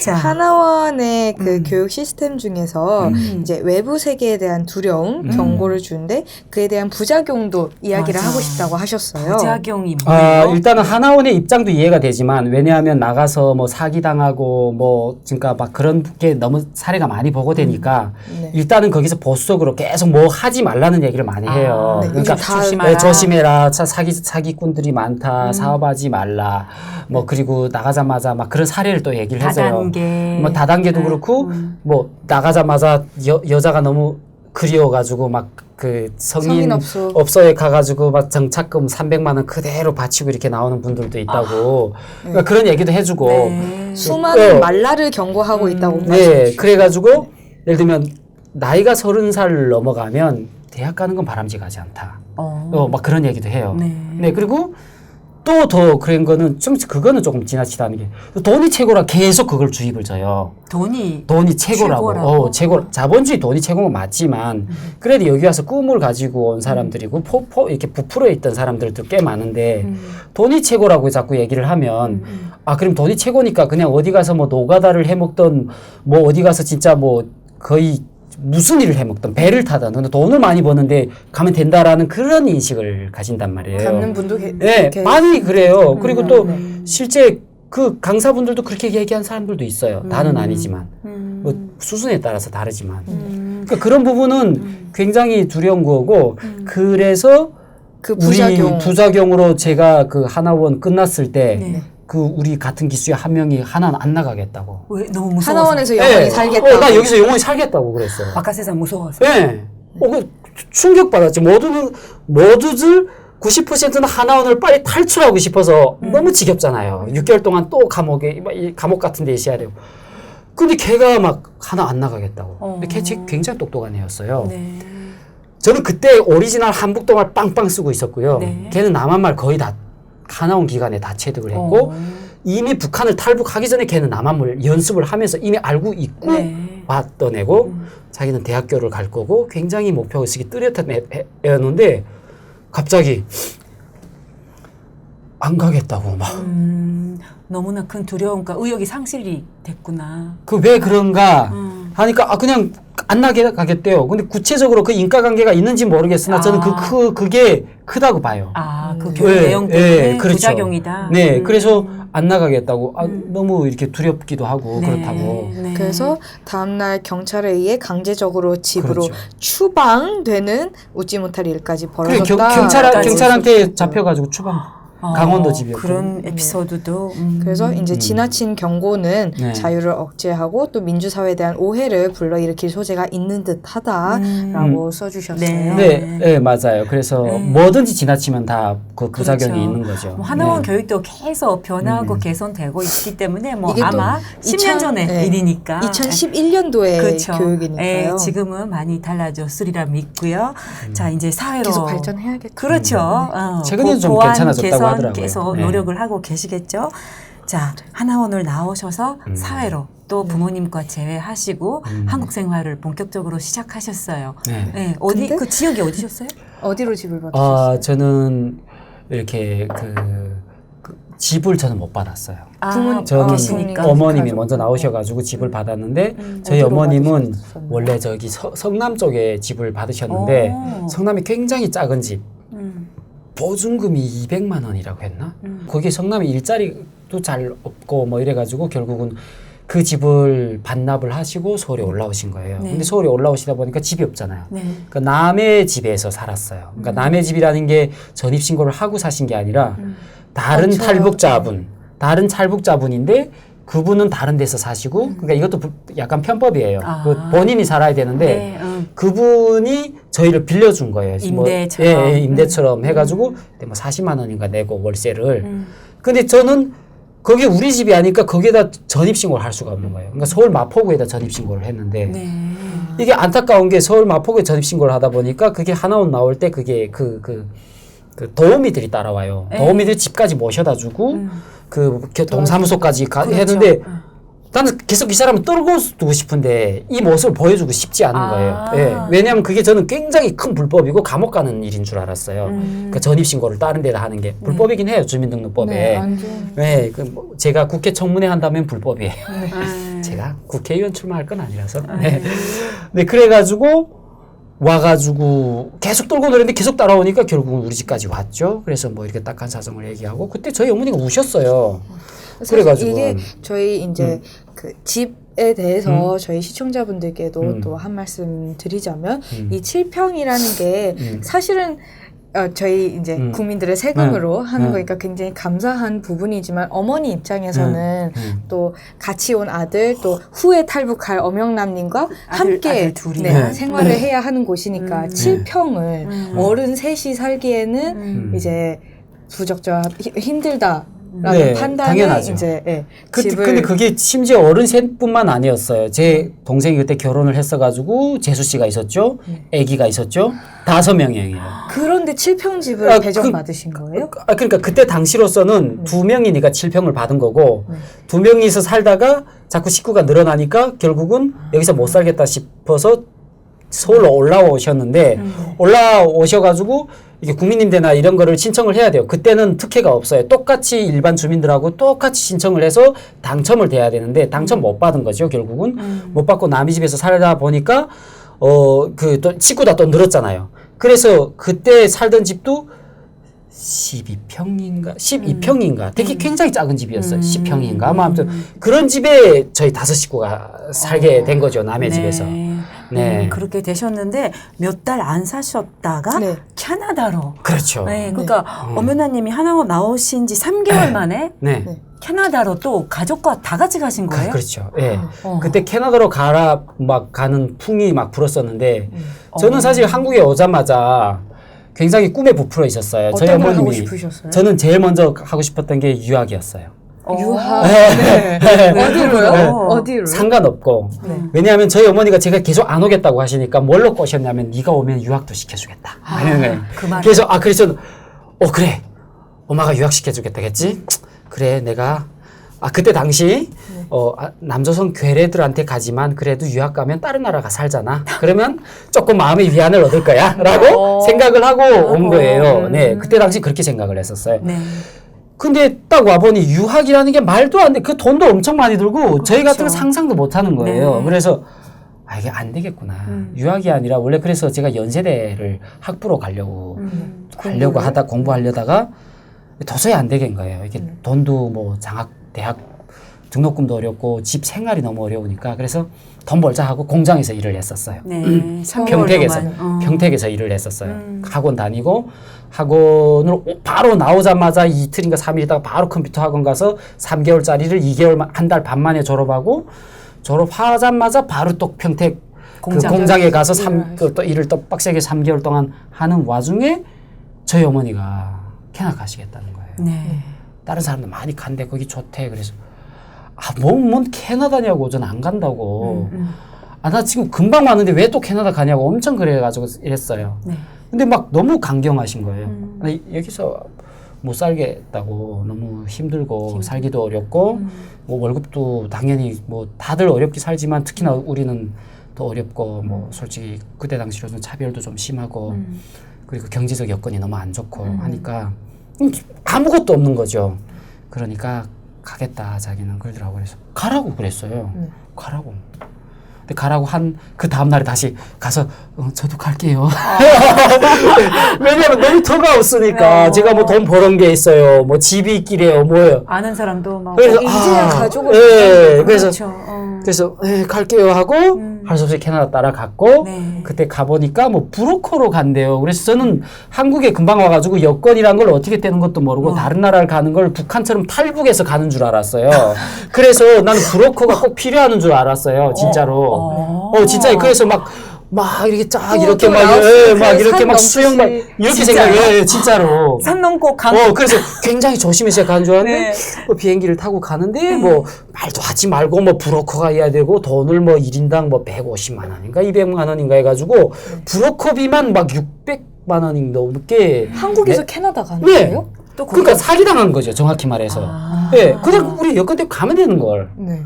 자, 하나원의 그 교육 시스템 중에서 이제 외부 세계에 대한 두려움, 경고를 주는데 그에 대한 부작용도 이야기를 맞아. 하고 싶다고 하셨어요. 부작용이 뭐예요? 일단은 하나원의 입장도 이해가 되지만 왜냐하면 나가서 뭐 사기 당하고 뭐 그러니까 막 그런 게 너무 사례가 많이 보고되니까 네. 일단은 거기서 보수적으로 계속 뭐 하지 말라는 얘기를 많이 해요. 네, 그러니까 요즘 다 조심하라. 조심해라. 사기꾼들이 많다. 사업하지 말라. 뭐 그리고 나가자마자 막 그런 사례를 또 얘기를 해서요. 다단계. 뭐 다단계도 그렇고 뭐 나가자마자 여자가 너무 그리워가지고 막 그 성인 업소에 가가지고 막 정착금 300만 원 그대로 바치고 이렇게 나오는 분들도 있다고 그러니까 그런 얘기도 해주고 네. 수많은 말라를 경고하고 있다고 네 그래가지고 예를 들면 나이가 30살 넘어가면 대학 가는 건 바람직하지 않다. 막 그런 얘기도 해요. 네 그리고 또 더 그런 거는 그거는 조금 지나치다는 게 돈이 최고라 계속 그걸 주입을 줘요. 돈이 최고라고. 자본주의 돈이 최고인 건 맞지만 그래도 여기 와서 꿈을 가지고 온 사람들이고 이렇게 부풀어 있던 사람들도 꽤 많은데 돈이 최고라고 자꾸 얘기를 하면 그럼 돈이 최고니까 그냥 어디 가서 뭐 노가다를 해먹던 뭐 어디 가서 진짜 뭐 거의 무슨 일을 해먹던 배를 타던 돈을 많이 버는데 가면 된다라는 그런 인식을 가진단 말이에요. 갖는 분도 네, 많이 그래요. 그리고 또 실제 그 강사분들도 그렇게 얘기한 사람들도 있어요. 다는 아니지만 뭐 수준에 따라서 다르지만 그러니까 그런 부분은 굉장히 두려운 거고 그래서 그 우리 부작용으로 제가 그 하나원 끝났을 때 네. 그 우리 같은 기수에 한 명이 하나는 안 나가겠다고. 왜 너무 무서워서. 하나원에서 영원히 살겠다. 나 여기서 영원히 살겠다고 그랬어요. 바깥 세상 무서워서. 네. 충격받았지. 모두들 90%는 하나원을 빨리 탈출하고 싶어서 너무 지겹잖아요. 6개월 동안 또 감옥 같은 데 있어야 되고. 근데 걔가 막 하나 안 나가겠다고. 근데 걔 굉장히 똑똑한 애였어요. 네. 저는 그때 오리지널 한북도말 빵빵 쓰고 있었고요. 네. 걔는 남한말 거의 다 하나원 기간에 다 체득을 했고 이미 북한을 탈북하기 전에 걔는 남한말 연습을 하면서 이미 알고 있고 왔던 애고 자기는 대학교를 갈 거고 굉장히 목표의식이 뚜렷한 애였는데 갑자기 안 가겠다고 막. 너무나 큰 두려움과 의욕이 상실이 됐구나. 왜 그런가 하니까 그냥 안 나게 가겠대요. 근데 구체적으로 그 인과관계가 있는지 모르겠으나 저는 그게 크다고 봐요. 그 교육 내용 때문에 그렇죠. 부작용이다. 네, 그래서 안 나가겠다고. 너무 이렇게 두렵기도 하고 네. 그렇다고. 네. 그래서 다음날 경찰에 의해 강제적으로 집으로 그렇죠. 추방되는 웃지 못할 일까지 그래, 벌어졌다. 경찰한테 잡혀가지고 추방. 강원도 집이었고. 그런 에피소드도. 그래서 이제 지나친 경고는 네. 자유를 억제하고 또 민주사회에 대한 오해를 불러일으킬 소재가 있는 듯하다라고 써주셨어요. 네, 맞아요. 그래서 뭐든지 지나치면 다 그 부작용이 그렇죠. 있는 거죠. 뭐 하나원 네. 교육도 계속 변화하고 개선되고 있기 때문에 뭐 이게 또 아마 10년 전의 일이니까. 2011년도의 그렇죠. 교육이니까요. 지금은 많이 달라졌으리라 믿고요. 자, 이제 사회로 계속 발전해야겠죠. 그렇죠. 최근에는 좀 보완, 괜찮아졌다고 개선 하더라고요. 계속 네. 노력을 하고 계시겠죠. 자, 하나원을 나오셔서 사회로 또 부모님과 재회하시고 한국 생활을 본격적으로 시작하셨어요. 네. 어디 근데? 그 지역이 어디셨어요? 어디로 집을 받으셨어요? 저는 이렇게 그 집을 저는 못 받았어요. 저는 계시니까. 어머님이 먼저 나오셔가지고 집을 받았는데 저희 어디로 어머님은 받으셨었나요? 원래 저기 성남 쪽에 집을 받으셨는데 성남이 굉장히 작은 집. 보증금이 200만 원이라고 했나? 거기에 성남에 일자리도 잘 없고 뭐 이래가지고 결국은 그 집을 반납을 하시고 서울에 올라오신 거예요. 네. 근데 서울에 올라오시다 보니까 집이 없잖아요. 네. 그러니까 남의 집에서 살았어요. 그러니까 남의 집이라는 게 전입신고를 하고 사신 게 아니라 다른 그렇죠. 탈북자분, 다른 탈북자분인데 그분은 다른 데서 사시고, 그러니까 이것도 약간 편법이에요. 아. 그 본인이 살아야 되는데 네, 그분이 저희를 빌려준 거예요. 임대처럼. 뭐, 예, 임대처럼 해가지고 뭐 40만 원인가 내고 월세를. 근데 저는 거기 우리 집이 아니까 거기에다 전입신고를 할 수가 없는 거예요. 그러니까 서울 마포구에다 전입신고를 했는데 네. 이게 안타까운 게 서울 마포구에 전입신고를 하다 보니까 그게 하나원 나올 때 그게 그 도우미들이 따라와요. 네. 도우미들이 집까지 모셔다 주고 동사무소까지 그렇죠. 했는데 나는 계속 이 사람을 떨궈두고 싶은데 이 모습을 보여주고 싶지 않은 거예요. 예. 왜냐하면 그게 저는 굉장히 큰 불법이고 감옥 가는 일인 줄 알았어요. 그 전입신고를 다른 데다 하는 게 불법이긴 해요. 주민등록법에. 네, 완전. 네, 뭐 제가 국회 청문회 한다면 불법이에요. 제가 국회의원 출마할 건 아니라서. 네. 네, 그래가지고 와가지고 계속 떨고 노랬는데 계속 따라오니까 결국은 우리 집까지 왔죠. 그래서 뭐 이렇게 딱한 사정을 얘기하고 그때 저희 어머니가 우셨어요. 사실 그래가지고 이게 저희 이제 그 집에 대해서 저희 시청자분들께도 또 한 말씀 드리자면 이 7평이라는 게 사실은 저희 이제 국민들의 세금으로 하는 거니까 굉장히 감사한 부분이지만 어머니 입장에서는 또 같이 온 아들 또 후에 탈북할 엄영남님과 함께 아들 둘이. 네, 생활을 해야 하는 곳이니까 7평을 어른 셋이 살기에는 이제 부적절 힘들다. 라는 네, 판단을 당연하죠. 이제 예, 근데 그게 심지어 어른 셋뿐만 아니었어요. 제 동생이 그때 결혼을 했어가지고 재수 씨가 있었죠, 아기가 있었죠, 5명이에요. 그런데 7평 집을 배정받으신 거예요? 그러니까 그때 당시로서는 2명이니까 7평을 받은 거고 2명이서 살다가 자꾸 식구가 늘어나니까 결국은 여기서 못 살겠다 싶어서 서울로 올라오셨는데 올라오셔가지고 이게 국민임대나 이런 거를 신청을 해야 돼요. 그때는 특혜가 없어요. 똑같이 일반 주민들하고 똑같이 신청을 해서 당첨을 돼야 되는데 당첨 못 받은 거죠. 결국은 못 받고 남의 집에서 살다 보니까 그 또 식구가 또 늘었잖아요. 그래서 그때 살던 집도 12평인가 되게 굉장히 작은 집이었어요. 10평인가 아마 아무튼 그런 집에 저희 5식구가 살게 된 거죠. 남의 집에서. 네. 그렇게 되셨는데 몇 달 안 사셨다가 네. 캐나다로. 그렇죠. 네, 그러니까 엄연아님이 하나원 나오신 지 3개월 만에 네. 캐나다로 또 가족과 다 같이 가신 거예요? 그렇죠. 예. 그때 캐나다로 가는 풍이 막 불었었는데 저는 사실 한국에 오자마자 굉장히 꿈에 부풀어 있었어요. 저희 어떤 걸 어머님이. 하고 싶으셨어요? 저는 제일 먼저 하고 싶었던 게 유학이었어요. 유학. 네. 어디로요? 네. 어디로요? 상관없고. 왜냐하면 저희 어머니가 제가 계속 안 오겠다고 하시니까 뭘로 꼬셨냐면 네가 오면 유학도 시켜주겠다. 이런 거예요. 그 말이. 그래서 그래. 엄마가 유학 시켜주겠다겠지? 그래 내가 그때 당시 남조선 괴뢰들한테 가지만 그래도 유학 가면 다른 나라 가 살잖아. 그러면 조금 마음의 위안을 얻을 거야 라고 생각을 하고 온 거예요. 네, 그때 당시 그렇게 생각을 했었어요. 네. 근데 딱 와보니 유학이라는 게 말도 안 돼. 그 돈도 엄청 많이 들고 저희 같은 거 상상도 못 하는 거예요. 네. 그래서 이게 안 되겠구나. 유학이 아니라 원래 그래서 제가 연세대를 학부로 가려고 공부하려다가 도저히 안 되겠는 거예요. 이게 돈도 뭐 대학 등록금도 어렵고 집 생활이 너무 어려우니까 그래서 돈 벌자 하고 공장에서 일을 했었어요. 네. 3개월 동안. 평택에서 일을 했었어요. 학원 다니고 학원을 바로 나오자마자 이틀인가 3일 있다가 바로 컴퓨터 학원 가서 3개월짜리를 2개월 한 달 반 만에 졸업하고 졸업하자마자 바로 또 평택 공장에 가서 또 일을 또 빡세게 3개월 동안 하는 와중에 저희 어머니가 캐나다 가시겠다는 거예요. 네. 다른 사람도 많이 간대 거기 좋대. 그래서 뭔 캐나다냐고 저는 안 간다고. 나 지금 금방 왔는데 왜 또 캐나다 가냐고 엄청 그래가지고 이랬어요. 네. 근데 막 너무 강경하신 거예요. 아니, 여기서 못 살겠다고 너무 힘들고 살기도 어렵고 뭐 월급도 당연히 뭐 다들 어렵게 살지만 특히나 우리는 더 어렵고 뭐 솔직히 그때 당시로는 차별도 좀 심하고 그리고 경제적 여건이 너무 안 좋고 하니까 아무것도 없는 거죠. 그러니까 가겠다 자기는 그러더라고요. 그래서 가라고 그랬어요. 가라고. 근데 가라고 한 그 다음 날에 다시 가서 저도 갈게요. 왜냐면 너무 터가 없으니까 제가 뭐 돈 벌은 게 있어요. 뭐 집이 있기래요. 뭐예요. 아는 사람도 막 그래서 이제야 가족을 예, 그래서 그렇죠. 그래서 갈게요 하고 할 수 없이 캐나다 따라갔고 네. 그때 가보니까 뭐 브로커로 간대요. 그래서 저는 한국에 금방 와가지고 여권이란 걸 어떻게 떼는 것도 모르고 다른 나라를 가는 걸 북한처럼 탈북해서 가는 줄 알았어요. 그래서 나는 브로커가 꼭 필요한 줄 알았어요. 진짜로. 진짜 그래서 막 이렇게 쫙 이렇게 막 이렇게 막 수영 막 이렇게 생각해 진짜로. 산 넘고 강. 그래서 굉장히 조심해서 가는 줄 알았는데 네. 뭐 비행기를 타고 가는데 뭐 말도 하지 말고 뭐 브로커가 해야 되고 돈을 뭐 1인당 뭐 150만 원인가 200만 원인가 해가지고 브로커비만 막 600만 원이 넘게 한국에서 캐나다 가는 네. 거예요? 또 그러니까 사기당한 거죠 정확히 말해서. 네, 그냥 우리 여권 때문에 가면 되는 걸. 네.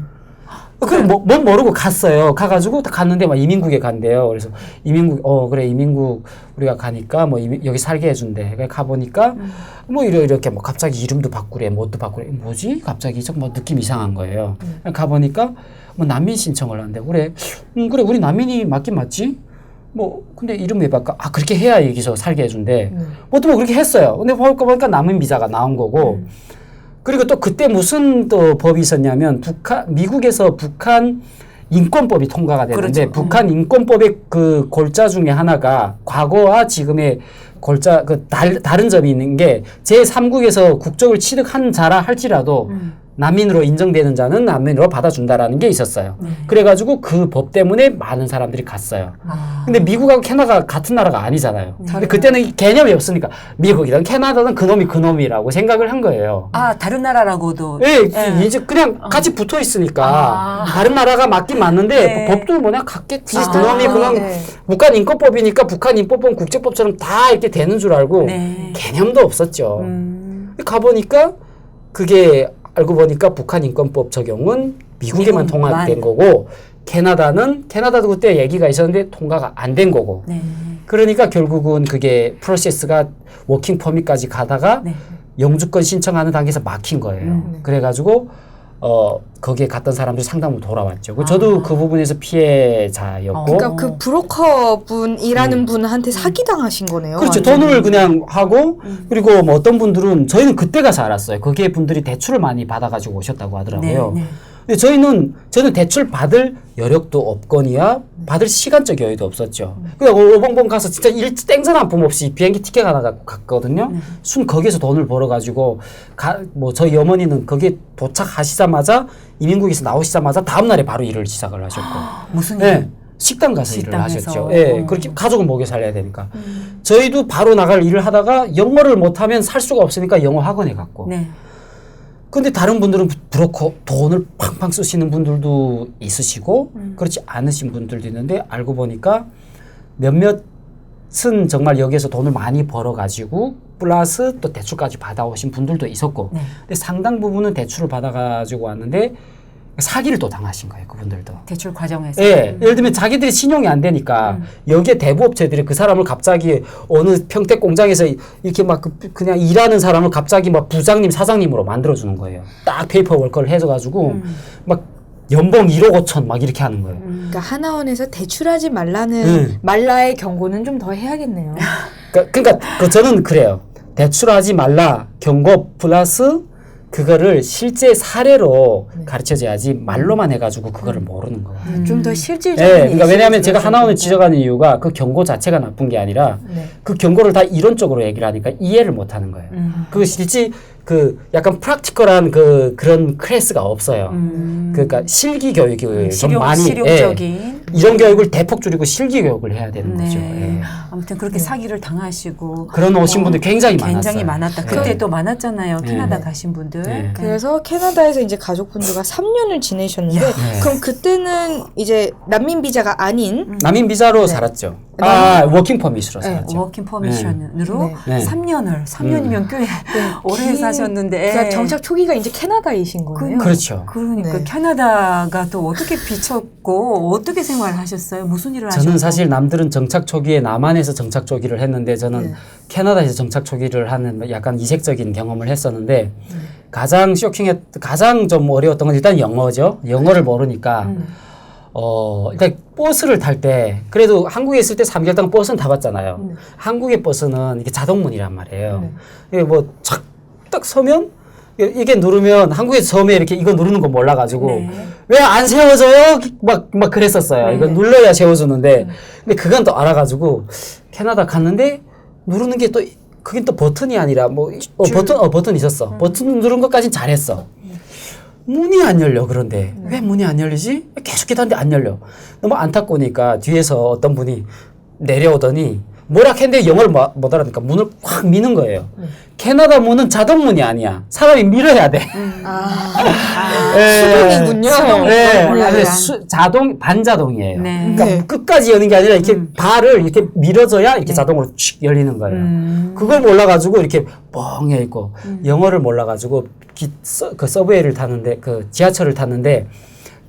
그럼 뭔 모르고 갔어요. 가가지고 갔는데 막 이민국에 간대요. 그래서 이민국 그래 이민국 우리가 가니까 뭐 여기 살게 해준대. 그래 가보니까 뭐 이렇게 뭐 갑자기 이름도 바꾸래, 뭣도 바꾸래. 뭐지? 갑자기 좀 뭐 느낌 이상한 거예요. 가보니까 뭐 난민 신청을 한대. 그래 우리 난민이 맞긴 맞지? 뭐 근데 이름 왜 바꿔? 그렇게 해야 여기서 살게 해준대. 뭐 그렇게 했어요. 근데 보니까 난민 비자가 나온 거고. 그리고 또 그때 무슨 또 법이 있었냐면 미국에서 북한 인권법이 통과가 되는데 그렇죠. 북한 인권법의 그 골자 중에 하나가 과거와 지금의 골자 다른 점이 있는 게 제3국에서 국적을 취득한 자라 할지라도 난민으로 인정되는 자는 난민으로 받아준다라는 게 있었어요. 그래가지고 그 법 때문에 많은 사람들이 갔어요. 근데 미국하고 캐나다가 같은 나라가 아니잖아요. 근데 그때는 이 개념이 없으니까 미국이든 캐나다든 그놈이라고 생각을 한 거예요. 다른 나라라고도. 예, 이제 그냥 같이 붙어 있으니까 다른 나라가 맞긴 맞는데 네. 법도 뭐냐 같겠지. 그놈이 그냥 네. 북한 인권법이니까 북한 인권법 국제법처럼 다 이렇게 되는 줄 알고 네. 개념도 없었죠. 가보니까 그게 알고 보니까 북한 인권법 적용은 미국에만 통과된 거고 캐나다도 그때 얘기가 있었는데 통과가 안 된 거고. 네. 그러니까 결국은 그게 프로세스가 워킹 퍼밋까지 가다가 네. 영주권 신청하는 단계에서 막힌 거예요. 그래가지고 거기에 갔던 사람들 상당히 돌아왔죠. 저도 그 부분에서 피해자였고. 그러니까 그 브로커 분이라는 분한테 사기 당하신 거네요. 그렇죠. 완전히. 돈을 그냥 하고 그리고 뭐 어떤 분들은 저희는 그때 가서 알았어요. 거기에 분들이 대출을 많이 받아가지고 오셨다고 하더라고요. 네, 네. 근데 저는 대출 받을 여력도 없거니와 받을 시간적 여유도 없었죠. 그냥 오봉봉 가서 진짜 땡전 한 푼 없이 비행기 티켓 하나 갖고 갔거든요. 순 거기에서 돈을 벌어가지고 뭐 저희 어머니는 거기에 도착하시자마자 이민국에서 나오시자마자 다음 날에 바로 일을 시작을 하셨고. 무슨 일? 네. 식당 가서 일을 식당에서. 하셨죠. 예, 그렇게 가족을 먹여 살려야 되니까. 저희도 바로 나갈 일을 하다가 영어를 못하면 살 수가 없으니까 영어 학원에 갔고. 네. 근데 다른 분들은 브로커 돈을 팡팡 쓰시는 분들도 있으시고 그렇지 않으신 분들도 있는데 알고 보니까 몇몇은 정말 여기에서 돈을 많이 벌어가지고 플러스 또 대출까지 받아오신 분들도 있었고 근데 상당 부분은 대출을 받아가지고 왔는데 사기를 또 당하신 거예요, 그분들도. 대출 과정에서. 예, 예를 들면 자기들이 신용이 안 되니까 여기에 대부업체들이 그 사람을 갑자기 어느 평택 공장에서 이렇게 막 그냥 일하는 사람을 갑자기 막 부장님, 사장님으로 만들어주는 거예요. 딱 페이퍼 월커를 해줘가지고 막 연봉 1억 5천 막 이렇게 하는 거예요. 그러니까 하나원에서 대출하지 말라는 말라의 경고는 좀 더 해야겠네요. 그러니까 저는 그래요. 대출하지 말라 경고 플러스 그거를 실제 사례로 가르쳐줘야지 말로만 해가지고 그거를 모르는 거예요. 좀 더 실질적인. 네, 그러니까 왜냐하면 예시를 제가 하나원을 들어주니까. 지적하는 이유가 그 경고 자체가 나쁜 게 아니라 그 경고를 다 이론적으로 얘기를 하니까 이해를 못 하는 거예요. 그 실제 그 약간 프랙티컬한 그런 클래스가 없어요. 그러니까 실기 교육을 좀 많이 실용적인. 이런 교육을 대폭 줄이고 실기 교육을 해야 되는 거죠. 예. 아무튼 그렇게 사기를 당하시고 그런 오신 분들 굉장히 굉장히 많았어요. 많았다. 그때 또 많았잖아요. 캐나다 네. 가신 분들. 네. 그래서 캐나다에서 이제 가족분들과 3년을 지내셨는데 그럼 그때는 이제 난민 비자가 아닌 난민 비자로 살았죠. 워킹 퍼밋으로 살았죠. 워킹 퍼미션으로 네. 3년이면 꽤 오래 사셨는데. 그러니까 정착 초기가 이제 캐나다이신 거예요. 그렇죠. 그러니까 네. 캐나다가 또 어떻게 비쳤고 어떻게 생활하셨어요? 무슨 일을 하셨어요? 저는 사실 남들은 정착 초기에 남한에서 정착 초기를 했는데 저는 캐나다에서 정착 초기를 하는 약간 이색적인 경험을 했었는데 가장 좀 어려웠던 건 일단 영어죠. 영어를 모르니까 일단 버스를 탈 때 그래도 한국에 있을 때 삼계탕 버스는 타봤잖아요. 한국의 버스는 이게 자동문이란 말이에요. 이게 뭐 착 딱 서면 이게 누르면 한국에서 처음에 이렇게 이거 누르는 거 몰라가지고 왜 안 세워져요? 막 그랬었어요. 이거 눌러야 세워주는데 근데 그건 또 알아가지고 캐나다 갔는데 누르는 게 또 그게 또 버튼이 아니라 뭐 버튼 있었어. 버튼 누른 것까진 잘했어. 문이 안 열려. 그런데 왜 문이 안 열리지? 계속 기다렸는데 안 열려. 너무 안타까우니까 뒤에서 어떤 분이 내려오더니 뭐라 했는데 영어를 못 알아듣니까 문을 확 미는 거예요. 캐나다 문은 자동문이 아니야. 사람이 밀어야 돼. 수동이군요. 네, 자동 반자동이에요. 네. 그러니까 끝까지 여는 게 아니라 이렇게 발을 이렇게 밀어줘야 이렇게 자동으로 칙 열리는 거예요. 그걸 몰라가지고 이렇게 뻥해 있고 영어를 몰라가지고 그 서브웨이를 타는데 그 지하철을 탔는데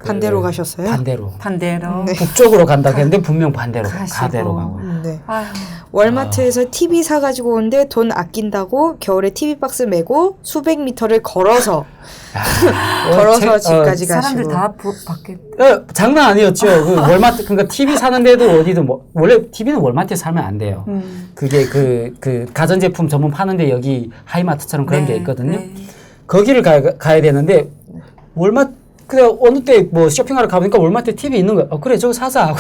반대로 가셨어요? 반대로. 북쪽으로 간다고 했는데 분명 반대로 가시고. 가대로 가고. 네. 아유. 월마트에서 TV 사가지고 오는데 돈 아낀다고 겨울에 TV 박스 메고 수백 미터를 걸어서 걸어서 집까지 사람들 가시고. 다 밖에. 장난 아니었죠. 그 월마트 그러니까 TV 사는데도 어디든 뭐 원래 TV는 월마트에 사면 안 돼요. 그게 그 가전제품 전문 파는데 여기 하이마트처럼 그런 게 있거든요. 거기를 가야 되는데 월마트 그냥 어느 때 뭐 쇼핑하러 가보니까 월마트에 TV 있는 거야. 그래 저거 사자 하고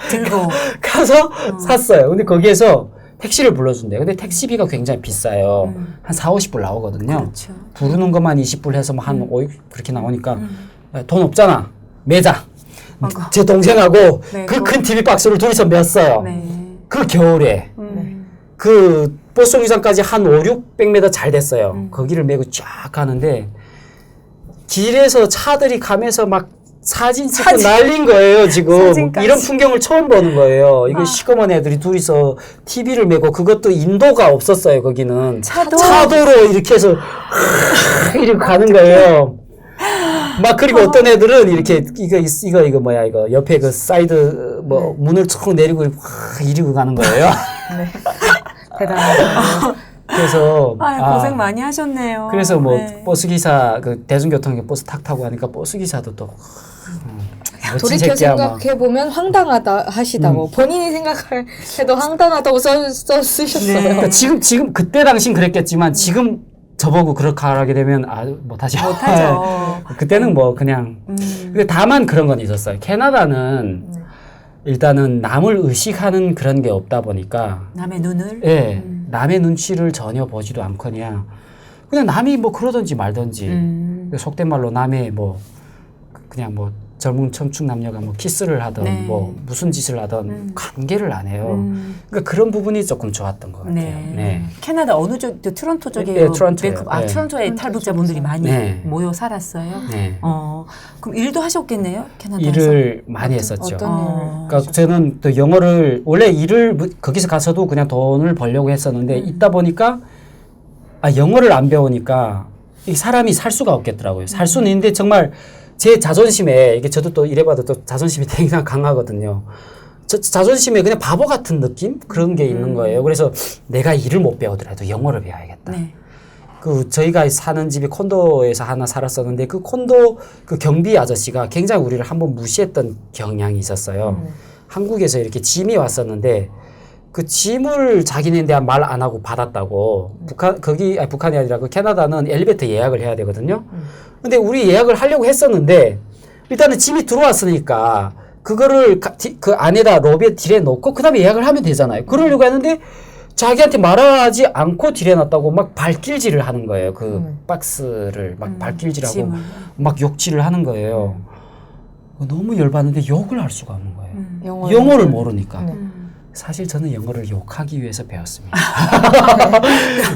들고 가서 샀어요. 근데 거기에서 택시를 불러준대요. 근데 택시비가 굉장히 비싸요. 한 4-50불 나오거든요. 그렇죠. 부르는 것만 20불 해서 뭐 한 5, 그렇게 나오니까 야, 돈 없잖아. 매자. 제 동생하고 네, 그 큰 TV 박스를 둘이서 맸어요. 네. 그 겨울에 그 버스 정류장까지 한 5-600m 잘 됐어요. 거기를 메고 쫙 가는데 길에서 차들이 가면서 막 사진 찍고 난린 거예요, 지금. 사진까지. 이런 풍경을 처음 보는 거예요. 이거 시커먼 애들이 둘이서 TV를 메고 그것도 인도가 없었어요, 거기는. 차도로 이렇게 해서 이렇게 가는 거예요. 막 그리고 어떤 애들은 이렇게 이거 뭐야 이거 옆에 그 사이드 뭐 문을 쭉 내리고 이리고 가는 거예요. 대단하다. 그래서 고생 많이 하셨네요. 그래서 뭐 네. 버스 기사 그 대중교통 버스 탁 타고 하니까 버스 기사도 또 멋진 돌이켜 새끼야 막. 생각해 보면 황당하다 하시다고 본인이 생각해도 황당하다고 쓰셨어요. 그러니까 지금 그때 당신 그랬겠지만 지금 저보고 그렇게 하게 되면 못하죠. 못하죠. 그때는 뭐 그냥 근데 다만 그런 건 있었어요. 캐나다는 일단은 남을 의식하는 그런 게 없다 보니까 남의 눈을. 예, 남의 눈치를 전혀 보지도 않거냐. 그냥 남이 뭐 그러든지 말든지. 속된 말로 남의 뭐 그냥 뭐 젊은 청춘 남녀가 뭐 키스를 하든 네. 뭐 무슨 짓을 하든 관계를 안 해요. 그러니까 그런 부분이 조금 좋았던 것 같아요. 네. 캐나다 어느 쪽? 트론토 쪽에 네, 트론토예요. 네. 트론토에 탈북자분들이 많이 네. 모여 살았어요. 네. 그럼 일도 하셨겠네요, 캐나다에서. 일을 많이 했었죠. 어떤 일을? 그러니까 저는 또 영어를 원래 일을 거기서 가서도 그냥 돈을 벌려고 했었는데 있다 보니까 영어를 안 배우니까 이 사람이 살 수가 없겠더라고요. 살 수는 있는데 정말 제 자존심에 이게 저도 또 이래봐도 또 자존심이 굉장히 강하거든요. 자존심에 그냥 바보 같은 느낌 그런 게 있는 거예요. 그래서 내가 일을 못 배우더라도 영어를 배워야겠다. 네. 그 저희가 사는 집이 콘도에서 하나 살았었는데 그 콘도 그 경비 아저씨가 굉장히 우리를 한번 무시했던 경향이 있었어요. 한국에서 이렇게 짐이 왔었는데 그 짐을 자기네한테 말 안 하고 받았다고. 북한이 아니라 그 캐나다는 엘리베이터 예약을 해야 되거든요. 근데 우리 예약을 하려고 했었는데 일단은 짐이 들어왔으니까 그거를 그 안에다 로비에 딜해 놓고 그다음에 예약을 하면 되잖아요. 그러려고 했는데 자기한테 말하지 않고 딜해놨다고 막 발길질을 하는 거예요. 그 박스를 막 발길질하고 짐을. 막 욕질을 하는 거예요. 너무 열받는데 욕을 할 수가 없는 거예요. 영어를 영어를 모르니까. 네. 사실 저는 영어를 욕하기 위해서 배웠습니다.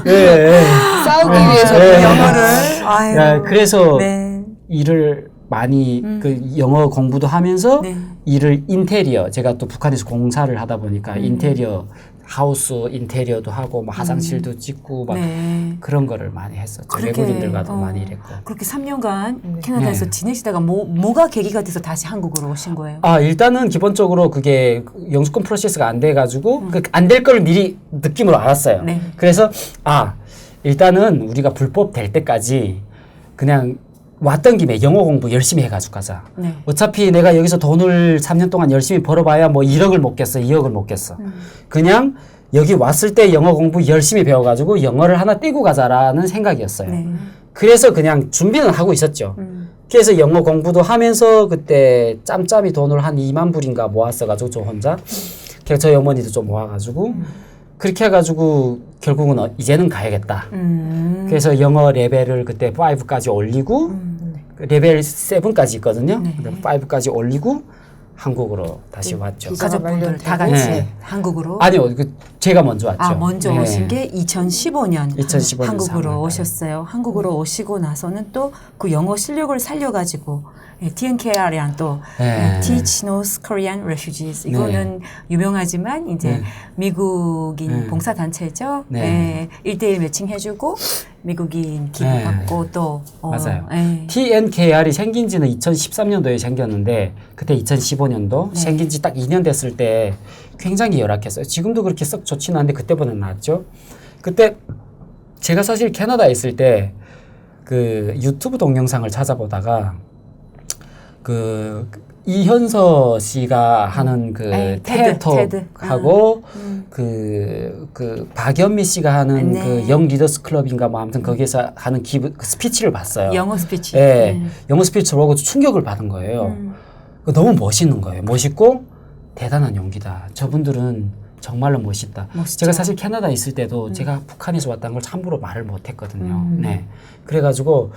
네. 싸우기 위해서 네. 영어를. 아유. 야, 그래서 네. 일을 많이 그 영어 공부도 하면서 네. 일을 인테리어 제가 또 북한에서 공사를 하다 보니까 인테리어 하우스 인테리어도 하고 뭐 화장실도 짓고 막 네. 그런 거를 많이 했었죠. 그렇게, 외국인들과도 많이 일했고. 그렇게 3년간 캐나다에서 네. 지내시다가 뭐가 계기가 돼서 다시 한국으로 오신 거예요? 일단은 기본적으로 그게 영주권 프로세스가 안 돼가지고 안 될 걸 미리 느낌으로 알았어요. 네. 그래서 일단은 우리가 불법 될 때까지 그냥 왔던 김에 영어 공부 열심히 해가지고 가자. 네. 어차피 내가 여기서 돈을 3년 동안 열심히 벌어봐야 뭐 1억을 못 겠어, 2억을 못 겠어. 그냥 여기 왔을 때 영어 공부 열심히 배워가지고 영어를 하나 떼고 가자라는 생각이었어요. 네. 그래서 그냥 준비는 하고 있었죠. 그래서 영어 공부도 하면서 그때 짬짬이 돈을 한 2만 불인가 모았어가지고 저 혼자. 그래서 저희 어머니도 좀 모아가지고 그렇게 해가지고 결국은 이제는 가야겠다. 그래서 영어 레벨을 그때 5까지 올리고 레벨 7까지 있거든요. 네. 5까지 올리고 한국으로 다시 왔죠. 가족분들 다 같이 네. 한국으로. 아니요, 제가 먼저 왔죠. 아, 먼저 네. 오신 게 2015년 2015년 한국으로 3월. 오셨어요. 한국으로 오시고 나서는 또 그 영어 실력을 살려가지고 TNKR이랑 또 네. Teach North Korean Refugees 이거는 유명하지만 이제 네. 미국인 네. 봉사단체죠. 네. 1대1 매칭해주고 미국인 기부 네. 받고 또 맞아요. 네. TNKR이 생긴 지는 2013년도에 생겼는데 그때 2015년도 네. 생긴 지 딱 2년 됐을 때 굉장히 열악했어요. 지금도 그렇게 썩 좋지는 않은데 그때보다 나았죠. 그때 제가 사실 캐나다에 있을 때 그 유튜브 동영상을 찾아보다가 그 이현서 씨가 하는 그 테드. 테드톡하고 그 박연미 씨가 하는 네. 그 영 리더스 클럽인가 뭐 아무튼 거기에서 하는 그 스피치를 봤어요. 영어 스피치. 예, 영어 스피치를 보고 충격을 받은 거예요. 너무 멋있는 거예요. 멋있고 대단한 용기다. 저분들은 정말로 멋있다. 멋있죠. 제가 사실 캐나다에 있을 때도 제가 북한에서 왔다는 걸 함부로 말을 못 했거든요. 네. 그래가지고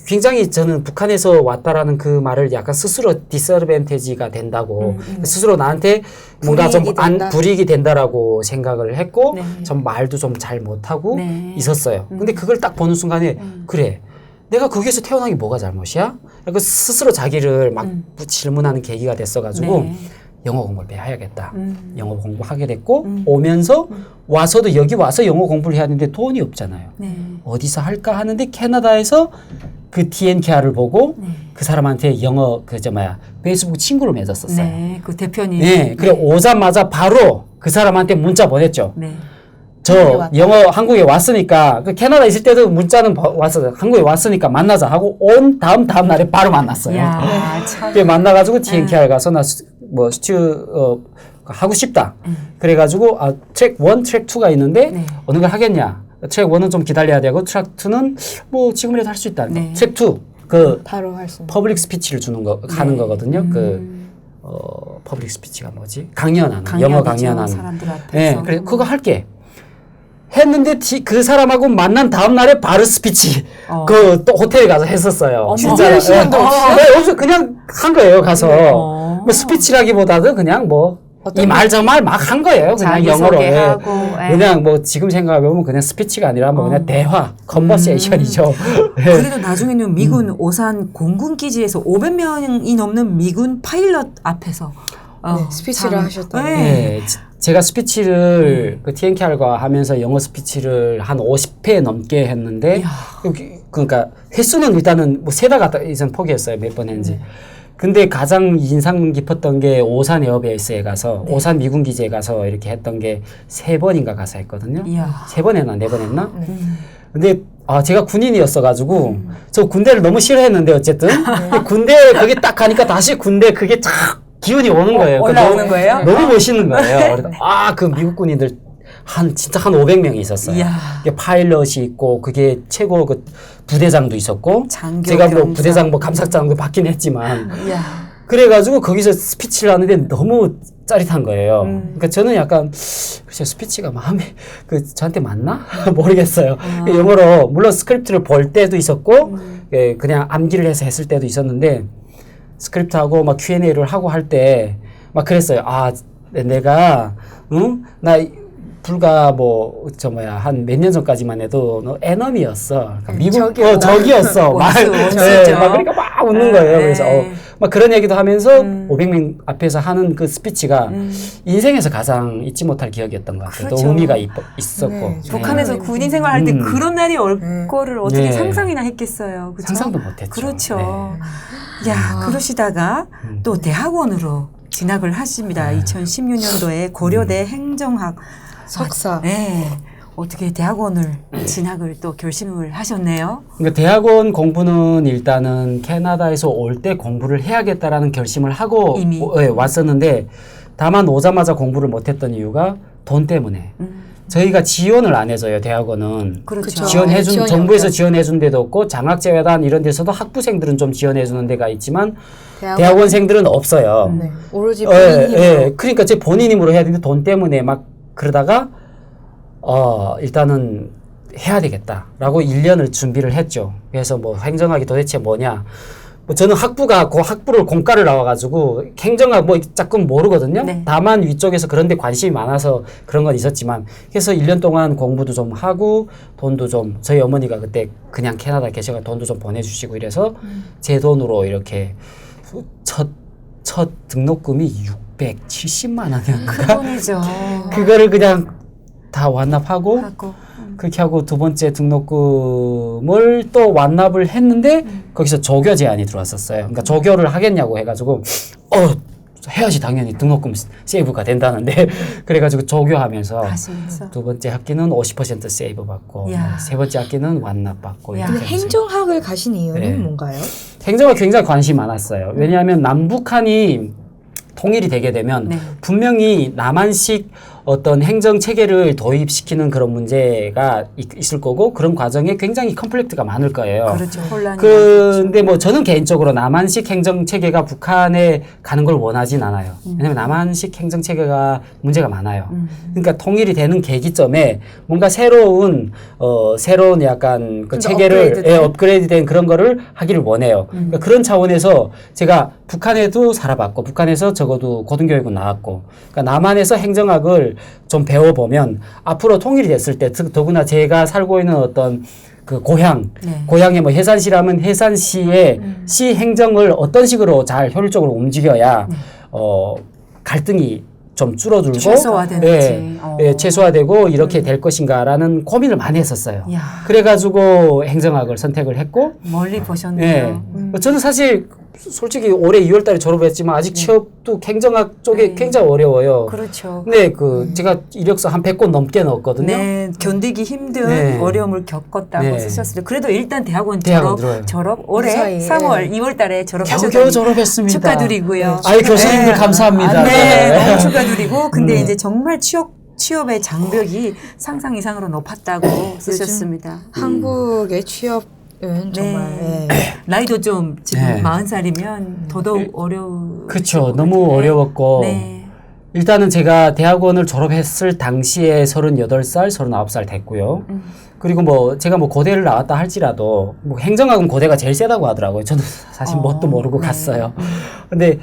굉장히 저는 북한에서 왔다라는 그 말을 약간 스스로 디스어드밴티지가 된다고 스스로 나한테 뭔가 좀 불이익이 된다라고 생각을 했고 네. 좀 말도 좀 잘 못하고 네. 있었어요. 근데 그걸 딱 보는 순간에 그래. 내가 거기서 태어난 게 뭐가 잘못이야? 그 스스로 자기를 막 질문하는 계기가 됐어가지고 네. 영어 공부를 해야겠다. 영어 공부하게 됐고 오면서 와서도 여기 와서 영어 공부를 해야 하는데 돈이 없잖아요. 네. 어디서 할까 하는데 캐나다에서 그 TNKR을 보고 그 사람한테 영어 페이스북 친구를 맺었었어요. 네. 그 대표님. 네. 그래 오자마자 바로 그 사람한테 문자 보냈죠. 네. 저 영어 한국에 왔으니까 그 캐나다 있을 때도 문자는 왔어요. 한국에 왔으니까 만나자 하고 온 다음 날에 바로 만났어요. 야, 참. 그래 만나가지고 TNKR 가서 나 뭐 스튜 하고 싶다. 그래가지고 트랙 1, 트랙 2가 있는데 네. 어느 걸 하겠냐. 트랙 1은 좀 기다려야 되고 트랙 2는 뭐 지금이라도 할 수 있다. 네. 트랙 2 그 바로 할 수 있는. 퍼블릭 스피치를 하는 거거든요. 퍼블릭 스피치가 뭐지? 강연하는 영어 강연하는. 사람들 앞에서. 네, 그래 그거 할게. 했는데 그 사람하고 만난 다음 날에 바로 스피치 그 또 호텔에 가서 했었어요. 준비할 시간도 없이? 네, 없어 그냥 한 거예요. 가서 뭐 스피치라기보다도 그냥 뭐 이 말 저 말 막 한 거예요. 그냥 영어로. 자기소개하고, 그냥 뭐 지금 생각해보면 그냥 스피치가 아니라 뭐 그냥 대화, 컨버세이션이죠. 그래도 나중에는 미군 오산 공군기지에서 500명이 넘는 미군 파일럿 앞에서 스피치를 하셨다고. 네. 네, 제가 스피치를 그 TNKR과 하면서 영어 스피치를 한 50회 넘게 했는데 그러니까 횟수는 일단은 뭐 세다 갔다 이전 포기했어요. 몇 번 했는지. 근데 가장 인상 깊었던 게 오산 에어베이스에 가서 오산 미군 기지에 가서 이렇게 했던 게 3번인가 가서 했거든요. 이야. 3번 했나 4번 했나? 근데 제가 군인이었어가지고 저 군대를 너무 싫어했는데 어쨌든 군대 거기 딱 가니까 다시 군대 그게 쫙 기운이 오는 거예요. 올라오는 거예요? 너무 멋있는 거예요. 그래서 그 미국 군인들 진짜 한 500명이 있었어요. 이야. 이게 파일럿이 있고 그게 최고 그 부대장도 있었고 장교, 제가 뭐 병장. 부대장 뭐 감사장도 받긴 했지만 이야. 그래가지고 거기서 스피치를 하는데 너무 짜릿한 거예요. 그러니까 저는 약간 글쎄 스피치가 마음에 저한테 맞나 모르겠어요. 영어로 물론 스크립트를 볼 때도 있었고 그냥 암기를 해서 했을 때도 있었는데 스크립트하고 막 Q&A를 하고 할 때 막 그랬어요. 내가 나 불과 한 몇 년 전까지만 해도 너 에너미였어. 그러니까 미국 적이었어. 막 그러니까 막 웃는 거예요. 그래서 막 그런 얘기도 하면서 500명 앞에서 하는 그 스피치가 인생에서 가장 잊지 못할 기억이었던 것 같아요. 그렇죠. 또 의미가 있었고. 네. 북한에서 군인 생활할 때 그런 날이 올 거를 어떻게 네. 상상이나 했겠어요. 그쵸? 상상도 못했죠. 그렇죠. 네. 야, 그러시다가 또 대학원으로 진학을 하십니다. 2016년도에 고려대 행정학 석사. 네. 어떻게 대학원을 진학을 또 결심을 하셨네요. 그러니까 대학원 공부는 일단은 캐나다에서 올 때 공부를 해야겠다라는 결심을 하고 이미. 왔었는데 다만 오자마자 공부를 못했던 이유가 돈 때문에. 저희가 지원을 안 해줘요, 대학원은. 그렇죠. 지원이 정부에서 없죠. 지원해준 데도 없고 장학재단 이런 데서도 학부생들은 좀 지원해주는 데가 있지만 대학원- 대학원생들은 없어요. 네. 오로지 본인 힘으로. 그러니까 제 본인 힘으로 해야 되는데 돈 때문에 막 그러다가 일단은 해야 되겠다라고 1년을 준비를 했죠. 그래서 뭐 행정학이 도대체 뭐냐. 뭐 저는 학부를 공과를 나와가지고 행정학 뭐 조금 모르거든요. 네. 다만 위쪽에서 그런 데 관심이 많아서 그런 건 있었지만 그래서 1년 동안 공부도 좀 하고 돈도 좀 저희 어머니가 그때 그냥 캐나다 계셔가 돈도 좀 보내주시고 이래서 제 돈으로 이렇게 첫 등록금이 670만 원이었는가? 큰 돈이죠. 그거를 그냥 다 완납하고 하고. 그렇게 하고 두 번째 등록금을 또 완납을 했는데 거기서 조교 제안이 들어왔었어요. 그러니까 조교를 하겠냐고 해가지고 해야지 당연히 등록금 세이브가 된다는데 그래가지고 조교하면서 하시면서. 두 번째 학기는 50% 세이브 받고 야. 세 번째 학기는 완납 받고 야. 이렇게 그 하면서. 행정학을 가신 이유는 네. 뭔가요? 행정학 굉장히 관심이 많았어요. 왜냐하면 남북한이 통일이 되게 되면 네. 분명히 남한식 어떤 행정 체계를 도입시키는 그런 문제가 있을 거고 그런 과정에 굉장히 컴플렉트가 많을 거예요. 그렇죠. 혼란이. 근데 뭐 저는 개인적으로 남한식 행정 체계가 북한에 가는 걸 원하진 않아요. 왜냐면 남한식 행정 체계가 문제가 많아요. 그러니까 통일이 되는 계기점에 뭔가 새로운 약간 그 좀 더 체계를 업그레이드된? 업그레이드된 그런 거를 하기를 원해요. 그러니까 그런 차원에서 제가 북한에도 살아봤고 북한에서 적어도 고등교육은 나왔고 그러니까 남한에서 행정학을 좀 배워보면 앞으로 통일이 됐을 때 더구나 제가 살고 있는 어떤 그 네. 고향에 뭐 해산시라면 해산시의 시 행정을 어떤 식으로 잘 효율적으로 움직여야 갈등이 좀 줄어들고 최소화되는지. 최소화되고 이렇게 될 것인가라는 고민을 많이 했었어요. 야. 그래가지고 행정학을 선택을 했고 멀리 보셨네요. 저는 사실 솔직히 올해 2월 달에 졸업했지만 아직 취업도 행정학 쪽에 네. 굉장히 어려워요. 그렇죠. 근데 제가 이력서 한 100권 넘게 넣었거든요. 네, 견디기 힘든 네. 어려움을 겪었다고 네. 쓰셨어요. 그래도 일단 대학원 대학원 들어요. 졸업 올해 사이에. 3월, 2월 달에 겨우 졸업하셨다니 졸업했습니다. 축하드리고요. 아이 교수님들 감사합니다. 네, 너무 축하드리고 근데 이제 정말 취업의 장벽이 상상 이상으로 높았다고 쓰셨습니다. 한국의 취업은 정말 네. 네. 나이도 좀 지금 네. 40살이면 더더욱 어려울 그렇죠. 너무 어려웠고 네. 일단은 제가 대학원을 졸업했을 당시에 38살, 39살 됐고요. 그리고 뭐 제가 뭐 고대를 나왔다 할지라도 뭐 행정학은 고대가 제일 세다고 하더라고요. 저는 사실 뭣도 모르고 네. 갔어요. 근데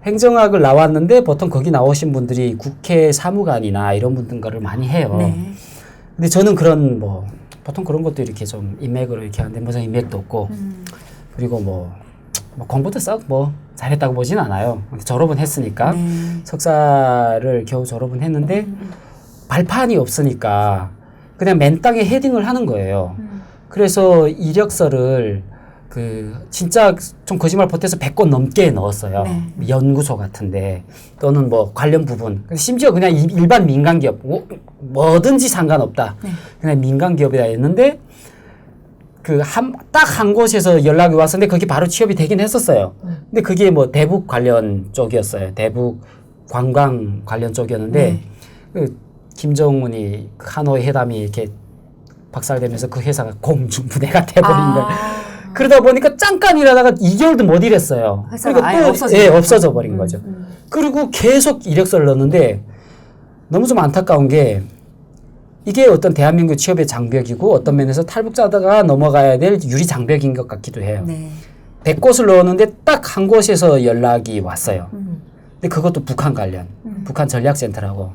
행정학을 나왔는데 보통 거기 나오신 분들이 국회 사무관이나 이런 분들과를 많이 해요. 네. 근데 저는 그런 뭐 보통 그런 것도 이렇게 좀 인맥으로 이렇게 하는데 뭐 인맥도 없고 그리고 뭐 공부도 썩 뭐 잘했다고 보진 않아요. 졸업은 했으니까 네. 석사를 겨우 졸업은 했는데 발판이 없으니까 그냥 맨 땅에 헤딩을 하는 거예요. 그래서 이력서를 진짜 좀 거짓말 보태서 100권 넘게 넣었어요. 네. 연구소 같은데 또는 뭐 관련 부분. 심지어 그냥 일반 민간 기업 뭐든지 상관없다. 네. 그냥 민간 기업이다 했는데 딱 한 곳에서 연락이 왔었는데 거기 바로 취업이 되긴 했었어요. 근데 그게 뭐 대북 관련 쪽이었어요. 대북 관광 관련 쪽이었는데 김정은이 하노이 회담이 이렇게 박살되면서 그 회사가 공중부대가 돼버린 거예요. 그러다 보니까 잠깐 일하다가 2개월도 못 일했어요. 회사가 아예 없어져 버린 거죠. 그리고 계속 이력서를 넣었는데 너무 좀 안타까운 게 이게 어떤 대한민국 취업의 장벽이고 어떤 면에서 탈북자가 넘어가야 될 유리 장벽인 것 같기도 해요. 네. 100곳을 넣었는데 딱 한 곳에서 연락이 왔어요. 근데 그것도 북한 관련, 북한 전략센터라고.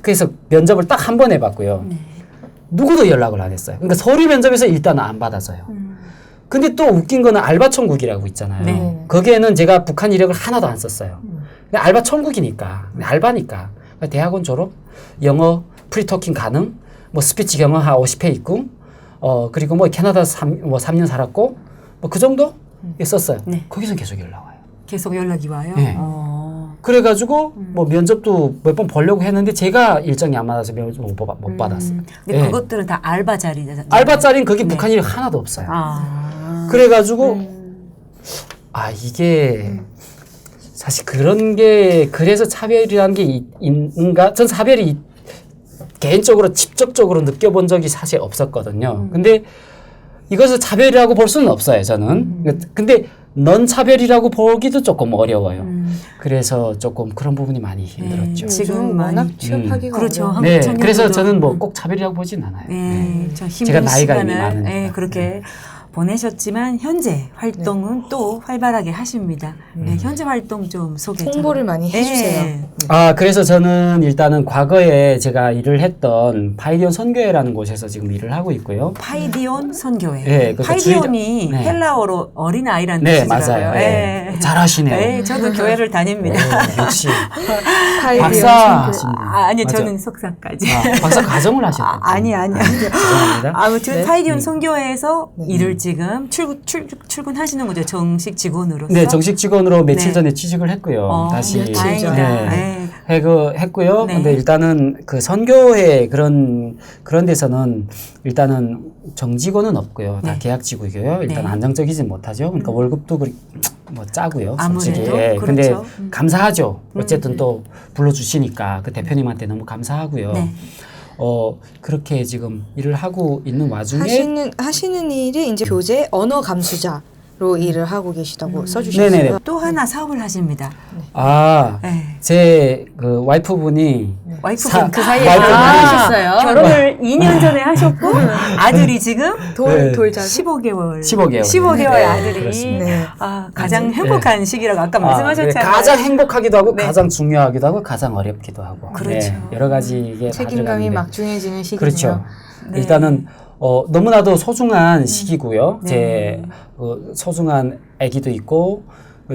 그래서 면접을 딱 한 번 해봤고요. 네. 누구도 연락을 안 했어요. 그러니까 서류 면접에서 일단은 안 받아서요. 근데 또 웃긴 거는 알바 천국이라고 있잖아요. 네. 거기에는 제가 북한 이력을 하나도 안 썼어요. 근데 알바 천국이니까, 알바니까. 그러니까 대학원 졸업, 영어, 프리토킹 가능, 뭐 스피치 경험 한 50회 있고, 그리고 뭐 캐나다 3년 살았고, 뭐 그 정도? 썼어요. 네. 거기서 계속 연락 와요. 계속 연락이 와요. 네. 그래가지고 뭐 면접도 몇 번 보려고 했는데 제가 일정이 안 맞아서 면접 못 받았어요. 근데 예. 그것들은 다 알바 자리잖아요. 알바 자리는 거기 북한 일이 하나도 없어요. 아. 그래가지고 아 이게 사실 그런 게 그래서 차별이라는 게 있는가? 전 차별이 개인적으로 직접적으로 느껴본 적이 사실 없었거든요. 근데 이것을 차별이라고 볼 수는 없어요, 저는. 근데 넌 차별이라고 보기도 조금 어려워요. 그래서 조금 그런 부분이 많이 힘들었죠. 지금 요즘 많이 워낙 취업하기가 그렇죠. 어려워요. 한국 네, 청년들도 그래서 저는 뭐 꼭 차별이라고 보진 않아요. 네, 저 힘든 제가 나이가 이미 시간을 많으니까. 네, 그렇게 보내셨지만 현재 활동은 또 활발하게 하십니다. 네, 현재 활동 좀 소개 좀. 홍보를 많이 해주세요. 아, 그래서 저는 일단은 과거에 제가 일을 했던 파이디온 선교회라는 곳에서 지금 일을 하고 있고요. 파이디온 선교회. 네, 그러니까 파이디온이 네. 헬라어로 어린 아이라는 네, 뜻이더라고요. 맞아요. 네. 잘하시네요. 네, 저도 교회를 다닙니다. 네, 역시 파이디온 박사. 선교. 아니요, 맞아. 저는 석사까지. 아, 박사 과정을 하셨군요. 아니. 죄송합니다. 아무튼 네. 파이디온 선교회에서 일을 지금 출근하시는 거죠, 정식 직원으로서. 네, 정식 직원으로 며칠 네. 전에 취직을 했고요. 다시 다행이다. 네. 네. 했고요. 네. 근데 일단은 그 선교회 그런 데서는 일단은 정직원은 없고요. 다 네. 계약직이고요. 일단 네. 안정적이지 못하죠. 그러니까 월급도 뭐 짜고요. 솔직히. 아무래도 예, 근데 그렇죠. 감사하죠. 어쨌든 또 불러주시니까 그 대표님한테 너무 감사하고요. 네. 그렇게 지금 일을 하고 있는 와중에 하시는 일이 이제 교재 언어 감수자로 일을 하고 계시다고 써주셨어요. 네네네. 또 하나 사업을 하십니다. 아, 네. 제 그 와이프분이 와이프분 그 사이에 와이프분이 하셨어요? 결혼을 2년 전에 하셨고 아들이 지금 네. 돌자 15개월. 15개월. 15개월 네, 아들이 그렇습니다. 네. 가장 행복한 시기라고 아까 말씀하셨잖아요. 가장 행복하기도 하고 네. 가장 중요하기도 하고 가장 어렵기도 하고 그렇죠. 여러 가지 이게 책임감이 가져가는데. 막중해지는 시기네요. 그렇죠. 네. 일단은 너무나도 소중한 시기고요. 네. 제 소중한 아기도 있고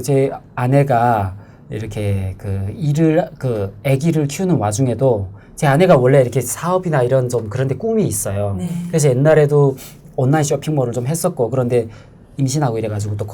제 아내가 이렇게 아기를 키우는 와중에도 제 아내가 원래 이렇게 사업이나 이런 좀 그런 데 꿈이 있어요. 네. 그래서 옛날에도 온라인 쇼핑몰을 좀 했었고 그런데 임신하고 이래가지고 또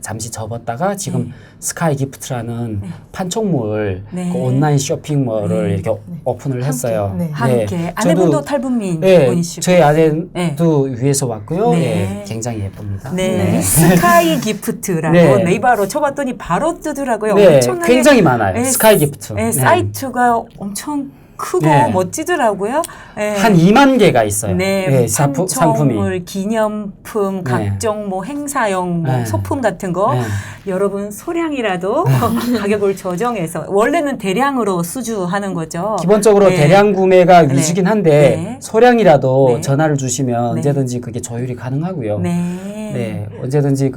잠시 접었다가 지금 스카이 기프트라는 판촉물 네. 그 온라인 쇼핑몰을 네. 이렇게 오픈을 했어요. 네. 함께 아내분도 탈북민 네, 분이시고. 저희 아내도 위에서 왔고요. 네. 네, 굉장히 예쁩니다. 네. 스카이 기프트라고 네. 네이버로 쳐봤더니 바로 뜨더라고요. 네, 엄청나게 굉장히 많아요. 네, 스카이 기프트. 네, 네. 사이트가 엄청 크고 네. 멋지더라고요. 네. 한 2만 개가 있어요. 네, 상품이. 판촉물, 기념품, 네. 각종 뭐 행사용 뭐 네. 소품 같은 거 네. 여러분 소량이라도 가격을 조정해서 원래는 대량으로 수주하는 거죠. 기본적으로 네. 대량 구매가 네. 위주긴 한데 네. 소량이라도 네. 전화를 주시면 네. 언제든지 그게 조율이 가능하고요. 네. 네, 언제든지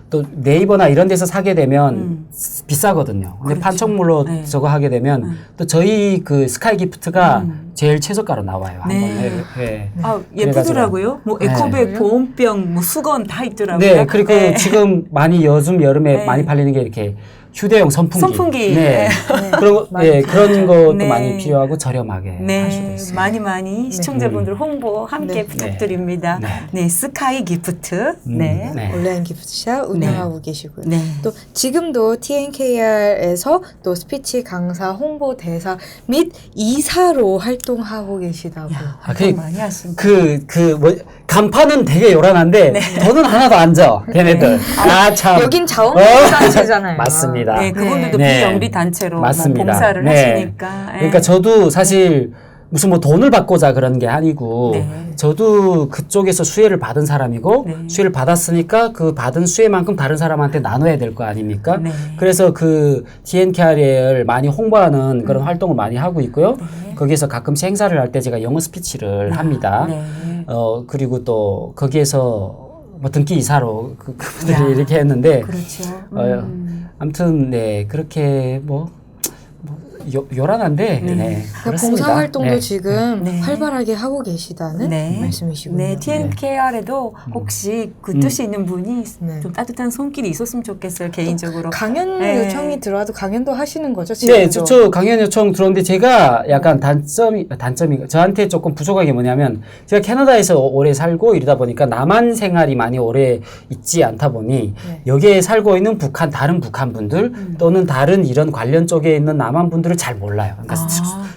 또 네이버나 이런 데서 사게 되면 비싸거든요. 근데 그렇죠. 판촉물로 네. 저거 하게 되면 또 저희 그 스카이 기프트가 제일 최저가로 나와요. 네. 한 번에. 네. 아, 예쁘더라고요. 뭐 에코백, 보온병, 뭐 수건 다 있더라고요. 네, 그리고 지금 많이 요즘 여름에 네. 많이 팔리는 게 이렇게 휴대용 선풍기. 네. 그런 것도 네. 많이 필요하고 저렴하게 할 수도 네, 있어요. 많이 시청자분들 홍보 함께 네. 부탁드립니다. 네. 네, 스카이 기프트. 네. 네. 온라인 기프트샵 운영하고 계시고요. 네. 또 지금도 TNKR에서 또 스피치 강사, 홍보 대사 및 이사로 활동하고 계시다고. 활동 많이 하신다. 간판은 되게 요란한데 돈은 하나도 안 져. 걔네들. 아, 참. 여긴 자원봉사단체잖아요. 맞습니다. 네, 그분들도 네. 비영리 단체로 맞습니다. 봉사를 네. 하시니까. 네. 그러니까 저도 사실 무슨 뭐 돈을 받고자 그런 게 아니고 네. 저도 그쪽에서 수혜를 받은 사람이고 네. 수혜를 받았으니까 그 받은 수혜만큼 다른 사람한테 나눠야 될 거 아닙니까? 네. 그래서 그 TNKR을 많이 홍보하는 그런 활동을 많이 하고 있고요. 네. 거기에서 가끔씩 행사를 할 때 제가 영어 스피치를 합니다. 네. 그리고 또 거기에서 뭐 등기 이사로 그분들이 야. 이렇게 했는데 그렇죠. 아무튼 네 그렇게 요란한데 네. 그렇습니다. 봉사활동도 네. 지금 네. 활발하게 하고 계시다는 네. 말씀이시군요. 네, TNKR에도 혹시 그 뜻이 있는 분이 네. 좀 따뜻한 손길이 있었으면 좋겠어요, 개인적으로. 강연 네. 요청이 들어와도 강연도 하시는 거죠? 네, 지금도? 저 강연 요청 들어온데 제가 약간 단점이 저한테 조금 부족한 게 뭐냐면 제가 캐나다에서 오래 살고 이러다 보니까 남한 생활이 많이 오래 있지 않다 보니 네. 여기에 살고 있는 다른 북한 분들 또는 다른 이런 관련 쪽에 있는 남한 분들을 잘 몰라요. 그러니까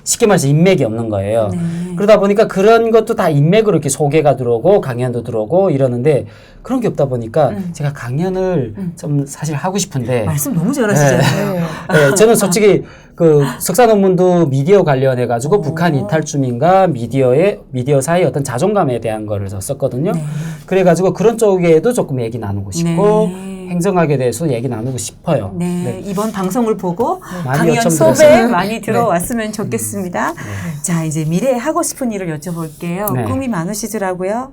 쉽게 말해서 인맥이 없는 거예요. 네. 그러다 보니까 그런 것도 다 인맥으로 이렇게 소개가 들어오고 강연도 들어오고 이러는데 그런 게 없다 보니까 제가 강연을 좀 사실 하고 싶은데 말씀 너무 잘하시잖아요. 네. 네, 저는 솔직히 그 석사 논문도 미디어 관련해 가지고 북한 이탈 주민과 미디어사의 어떤 자존감에 대한 거를 썼거든요. 네. 그래 가지고 그런 쪽에도 조금 얘기 나누고 싶고 네. 행정학에 대해서 얘기 나누고 싶어요. 네, 이번 방송을 보고 많이 강연 요청 소개 드렸습니다. 많이 들어왔으면 좋겠습니다. 자, 이제 미래에 하고 싶은 일을 여쭤볼게요. 네. 꿈이 많으시더라고요.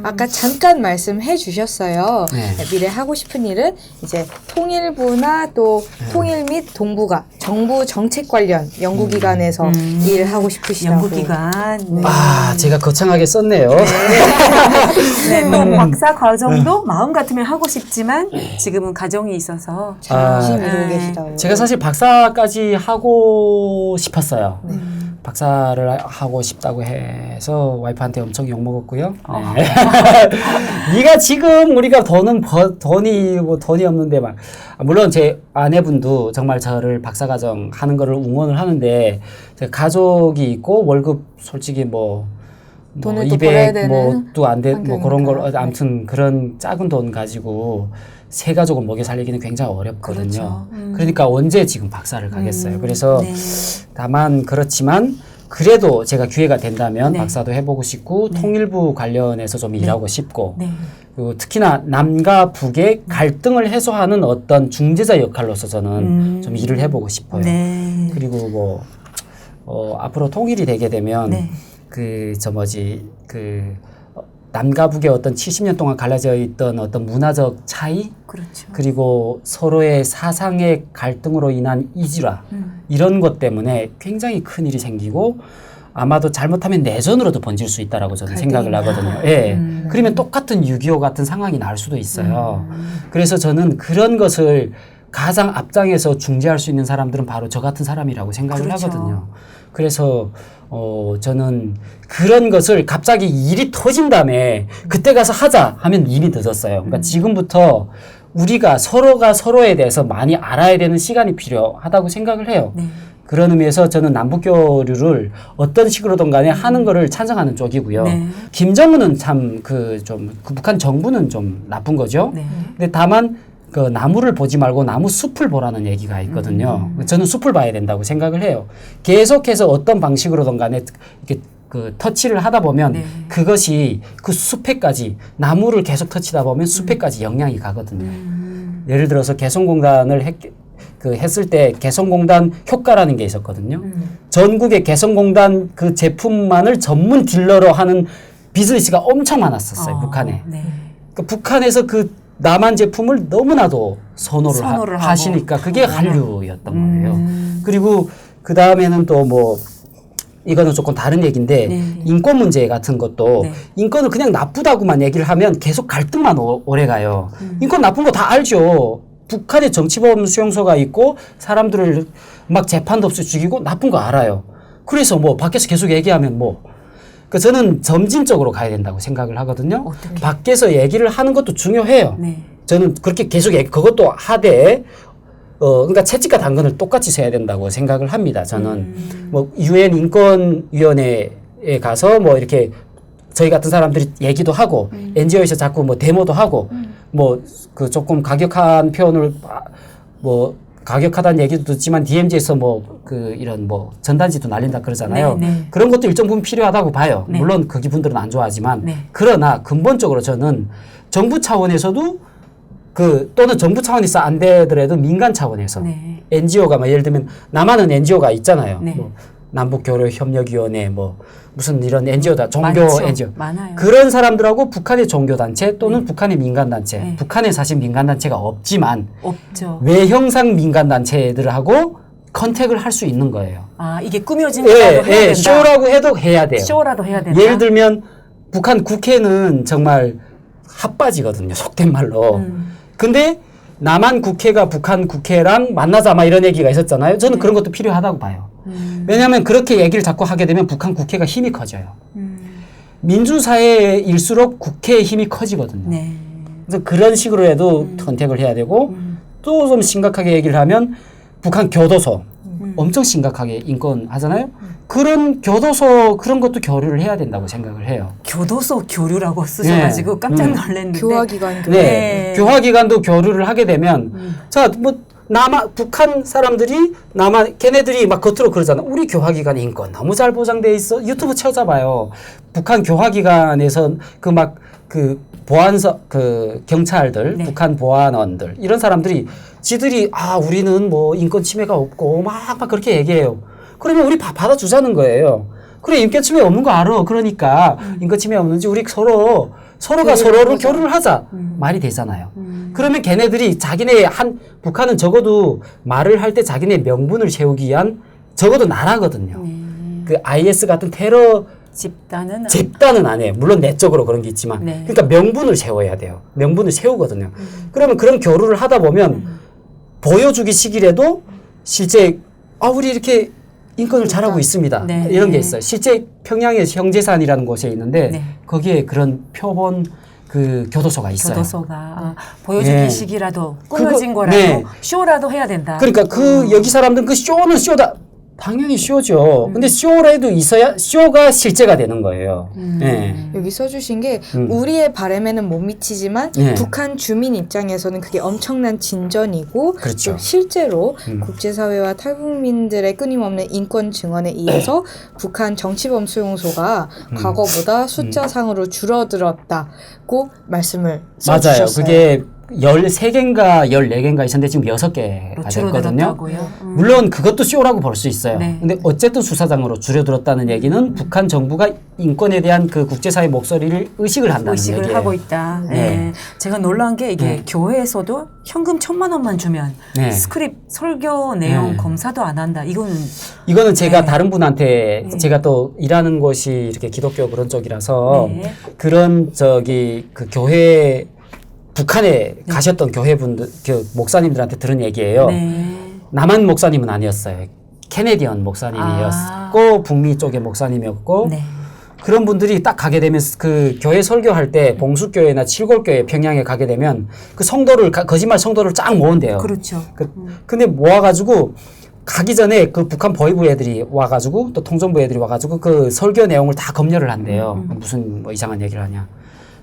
아까 잠깐 말씀해 주셨어요. 네. 미래 하고 싶은 일은 이제 통일부나 또 통일 및 동북아 정부 정책 관련 연구기관에서 일하고 싶으시다고. 연구기관. 네. 아, 제가 거창하게 썼네요. 네, 또 박사 과정도 마음 같으면 하고 싶지만 지금은 가정이 있어서 잠시 아, 미루고 계시다고. 제가 사실 박사까지 하고 싶었어요. 박사를 하고 싶다고 해서 와이프한테 엄청 욕먹었고요. 네. 네가 지금 우리가 돈이 없는데 막 물론 제 아내분도 정말 저를 박사과정 하는 거를 응원을 하는데 제가 가족이 있고 월급 솔직히 돈을 또 벌어야 되는 뭐또 안 돼 뭐 그런 걸 환경이니까. 아무튼 그런 작은 돈 가지고 세 가족을 먹여 살리기는 굉장히 어렵거든요. 그렇죠. 그러니까 언제 지금 박사를 가겠어요. 그래서 네. 다만 그렇지만 그래도 제가 기회가 된다면 네. 박사도 해보고 싶고 통일부 관련해서 좀 일하고 싶고 네. 그리고 특히나 남과 북의 갈등을 해소하는 어떤 중재자 역할로서 저는 좀 일을 해보고 싶어요. 네. 그리고 앞으로 통일이 되게 되면 네. 남과 북의 어떤 70년 동안 갈라져 있던 어떤 문화적 차이 그렇죠. 그리고 서로의 사상의 갈등으로 인한 이질화 이런 것 때문에 굉장히 큰 일이 생기고 아마도 잘못하면 내전으로도 번질 수 있다라고 저는 생각을 하거든요. 예. 그러면 똑같은 6.25 같은 상황이 날 수도 있어요. 그래서 저는 그런 것을 가장 앞장에서 중재할 수 있는 사람들은 바로 저 같은 사람이라고 생각을 그렇죠. 하거든요. 그래서 저는 그런 것을 갑자기 일이 터진 다음에 그때 가서 하자 하면 이미 늦었어요. 그러니까 지금부터 우리가 서로가 서로에 대해서 많이 알아야 되는 시간이 필요하다고 생각을 해요. 네. 그런 의미에서 저는 남북 교류를 어떤 식으로든 간에 하는 거를 찬성하는 쪽이고요. 네. 김정은은 참 북한 정부는 좀 나쁜 거죠. 네. 근데 다만 그 나무를 보지 말고 나무 숲을 보라는 얘기가 있거든요. 저는 숲을 봐야 된다고 생각을 해요. 계속해서 어떤 방식으로든 간에 이렇게 그 터치를 하다 보면 네. 그것이 그 숲에까지 나무를 계속 터치다 보면 숲에까지 영향이 가거든요. 예를 들어서 개성공단을 했을 때 개성공단 효과라는 게 있었거든요. 전국의 개성공단 그 제품만을 전문 딜러로 하는 비즈니스가 엄청 많았었어요. 북한에. 네. 그 북한에서 그 남한 제품을 너무나도 선호를 하고. 하시니까 그게 한류였던 거예요. 그리고 그 다음에는 또 이거는 조금 다른 얘기인데 네. 인권 문제 같은 것도 네. 인권을 그냥 나쁘다고만 얘기를 하면 계속 갈등만 오래 가요. 인권 나쁜 거 다 알죠. 북한에 정치범 수용소가 있고 사람들을 막 재판도 없이 죽이고 나쁜 거 알아요. 그래서 밖에서 계속 얘기하면 저는 점진적으로 가야 된다고 생각을 하거든요. 어떻게? 밖에서 얘기를 하는 것도 중요해요. 네. 저는 그렇게 계속 그것도 하되 그러니까 채찍과 당근을 똑같이 써야 된다고 생각을 합니다. 저는 UN 인권위원회에 가서 이렇게 저희 같은 사람들이 얘기도 하고 NGO에서 자꾸 데모도 하고 그 조금 가격한 표현을 가격하다는 얘기도 듣지만 DMZ에서 이런 전단지도 날린다 그러잖아요. 네, 네. 그런 것도 일정 부분 필요하다고 봐요. 네. 물론 거기 분들은 안 좋아하지만 네. 그러나 근본적으로 저는 정부 차원에서도 또는 정부 차원에서 안 되더라도 민간 차원에서 네. NGO가 예를 들면 남한은 NGO가 있잖아요. 네. 남북교류협력위원회 무슨 이런 NGO다 종교 많죠. NGO 많아요. 그런 사람들하고 북한의 종교단체 또는 북한의 민간단체 북한에 사실 민간단체가 없지만 없죠. 외형상 민간단체들하고 컨택을 할 수 있는 거예요. 아, 이게 꾸며진 거라도 해야 된다. 쇼라고 해도 해야 돼요. 쇼라도 해야 된다. 예를 들면 북한 국회는 정말 핫바지거든요. 속된 말로. 근데 남한 국회가 북한 국회랑 만나자 막 이런 얘기가 있었잖아요. 저는 그런 것도 필요하다고 봐요. 왜냐하면 그렇게 얘기를 자꾸 하게 되면 북한 국회가 힘이 커져요. 민주사회일수록 국회의 힘이 커지거든요. 네. 그래서 그런 식으로 해도 컨택을 해야 되고 또 좀 심각하게 얘기를 하면 북한 교도소 엄청 심각하게 인권하잖아요. 그런 교도소 그런 것도 교류를 해야 된다고 생각을 해요. 교도소 교류라고 쓰셔가지고 깜짝 놀랐는데. 교화기관 교류. 네. 교화기관도 교류를 하게 되면 자, 뭐 북한 사람들이 걔네들이 막 겉으로 그러잖아. 우리 교화기관 인권 너무 잘 보장돼 있어. 유튜브 찾아봐요. 북한 교화기관에서 그 보안서 경찰들, 네. 북한 보안원들 이런 사람들이 지들이 우리는 뭐 인권 침해가 없고 막 그렇게 얘기해요. 그러면 우리 받아주자는 거예요. 그래 인권 침해 없는 거 알아. 그러니까 인권 침해 없는지 우리 서로가 서로를 교류를 하자 말이 되잖아요. 그러면 걔네들이 북한은 적어도 말을 할 때 자기네 명분을 세우기 위한 적어도 나라거든요. 그 IS 같은 테러 집단은 안 해요. 물론 내적으로 그런 게 있지만. 네. 그러니까 명분을 세워야 돼요. 명분을 세우거든요. 그러면 그런 교류를 하다 보면 보여주기 시기라도 실제 우리 이렇게 인권을 잘하고 있습니다. 네. 이런 게 있어요. 실제 평양에 형제산이라는 곳에 있는데 네. 거기에 그런 표본 그 교도소가 있어요. 교도소가 보여주기 네. 시기라도 꾸며진 거라도 네. 쇼라도 해야 된다. 그러니까 여기 사람들은 그 쇼는 쇼다. 당연히 쇼죠. 근데 쇼라도 있어야 쇼가 실제가 되는 거예요. 네. 여기 써주신 게 우리의 바람에는 못 미치지만 네. 북한 주민 입장에서는 그게 엄청난 진전이고 그렇죠. 또 실제로 국제사회와 탈북민들의 끊임없는 인권 증언에 의해서 북한 정치범 수용소가 과거보다 숫자상으로 줄어들었다고 말씀을 써주셨어요. 맞아요. 그게 13개인가 14개인가 있었는데 지금 6개가 됐거든요. 줄어들었다고요? 물론 그것도 쇼라고 볼 수 있어요. 네. 근데 어쨌든 수사장으로 줄어들었다는 얘기는 북한 정부가 인권에 대한 그 국제사회 목소리를 의식을 한다는 의식을 얘기예요. 하고 있다. 네. 네. 제가 놀란 게 이게 네. 교회에서도 현금 1,000만 원만 주면 네. 스크립 설교 내용 네. 검사도 안 한다. 이거는 제가 네. 다른 분한테 제가 또 일하는 곳이 이렇게 기독교 그런 쪽이라서 네. 그런 그 교회 북한에 가셨던 교회분들 목사님들한테 들은 얘기예요. 네. 남한 목사님은 아니었어요. 캐네디언 목사님이었고 북미 쪽의 목사님이었고 네. 그런 분들이 딱 가게 되면 그 교회 설교할 때 봉수교회나 칠골교회 평양에 가게 되면 그 거짓말 성도를 쫙 모은대요. 그렇죠. 근데 모아가지고 가기 전에 그 북한 보위부 애들이 와가지고 또 통전부 애들이 와가지고 그 설교 내용을 다 검열을 한대요. 무슨 뭐 이상한 얘기를 하냐.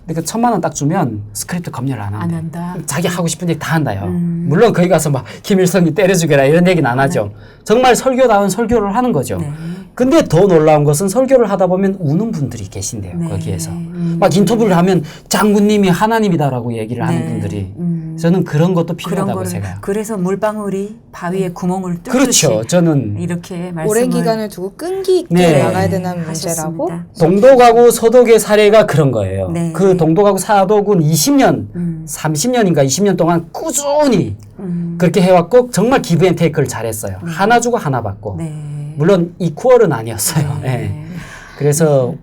근데 그 1,000만 원 딱 주면 스크립트 검열을 안 한대. 안 한다. 자기 하고 싶은 얘기 다 한다요. 물론 거기 가서 막 김일성이 때려 죽여라 이런 얘기는 안 하죠. 정말 설교다운 설교를 하는 거죠. 네. 근데 더 놀라운 것은 설교를 하다 보면 우는 분들이 계신대요. 네. 거기에서. 막 인터뷰를 하면 장군님이 하나님이다라고 얘기를 하는 네. 분들이. 저는 그런 것도 그런 필요하다고 거를 생각해요. 그래서 물방울이 바위에 구멍을 뚫듯이 그렇죠. 저는 이렇게 말씀을 오랜 기간을 두고 끈기 있게 네. 나가야 되는 문제라고 하셨습니다. 동독하고 서독의 사례가 그런 거예요. 네. 그 동독하고 서독은 20년, 30년인가 20년 동안 꾸준히 그렇게 해왔고 정말 기브앤테이크를 잘했어요. 하나 주고 하나 받고. 네. 물론 이퀄은 아니었어요. 예. 그래서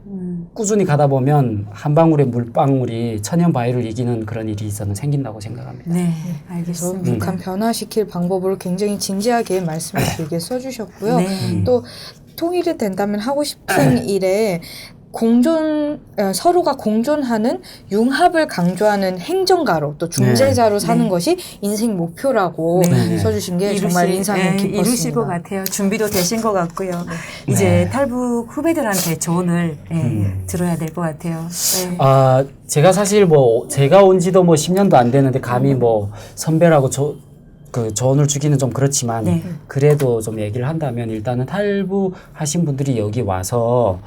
꾸준히 가다 보면 한 방울의 물방울이 천연 바위를 이기는 그런 일이 저는 생긴다고 생각합니다. 네, 그래서 알겠습니다. 북한 변화시킬 방법을 굉장히 진지하게 말씀을 길게 써주셨고요. 네. 또 통일이 된다면 하고 싶은 일에 서로가 공존하는 융합을 강조하는 행정가로 또 중재자로 사는 네. 것이 인생 목표라고 네. 써주신 게 정말 인상이 깊었습니다. 이루실 것 같아요. 준비도 되신 것 같고요. 이제 탈북 후배들한테 조언을 들어야 될 것 같아요. 네. 제가 사실 제가 온 지도 10년도 안 되는데 감히 선배라고 그 조언을 주기는 좀 그렇지만 네. 그래도 좀 얘기를 한다면 일단은 탈북하신 분들이 여기 와서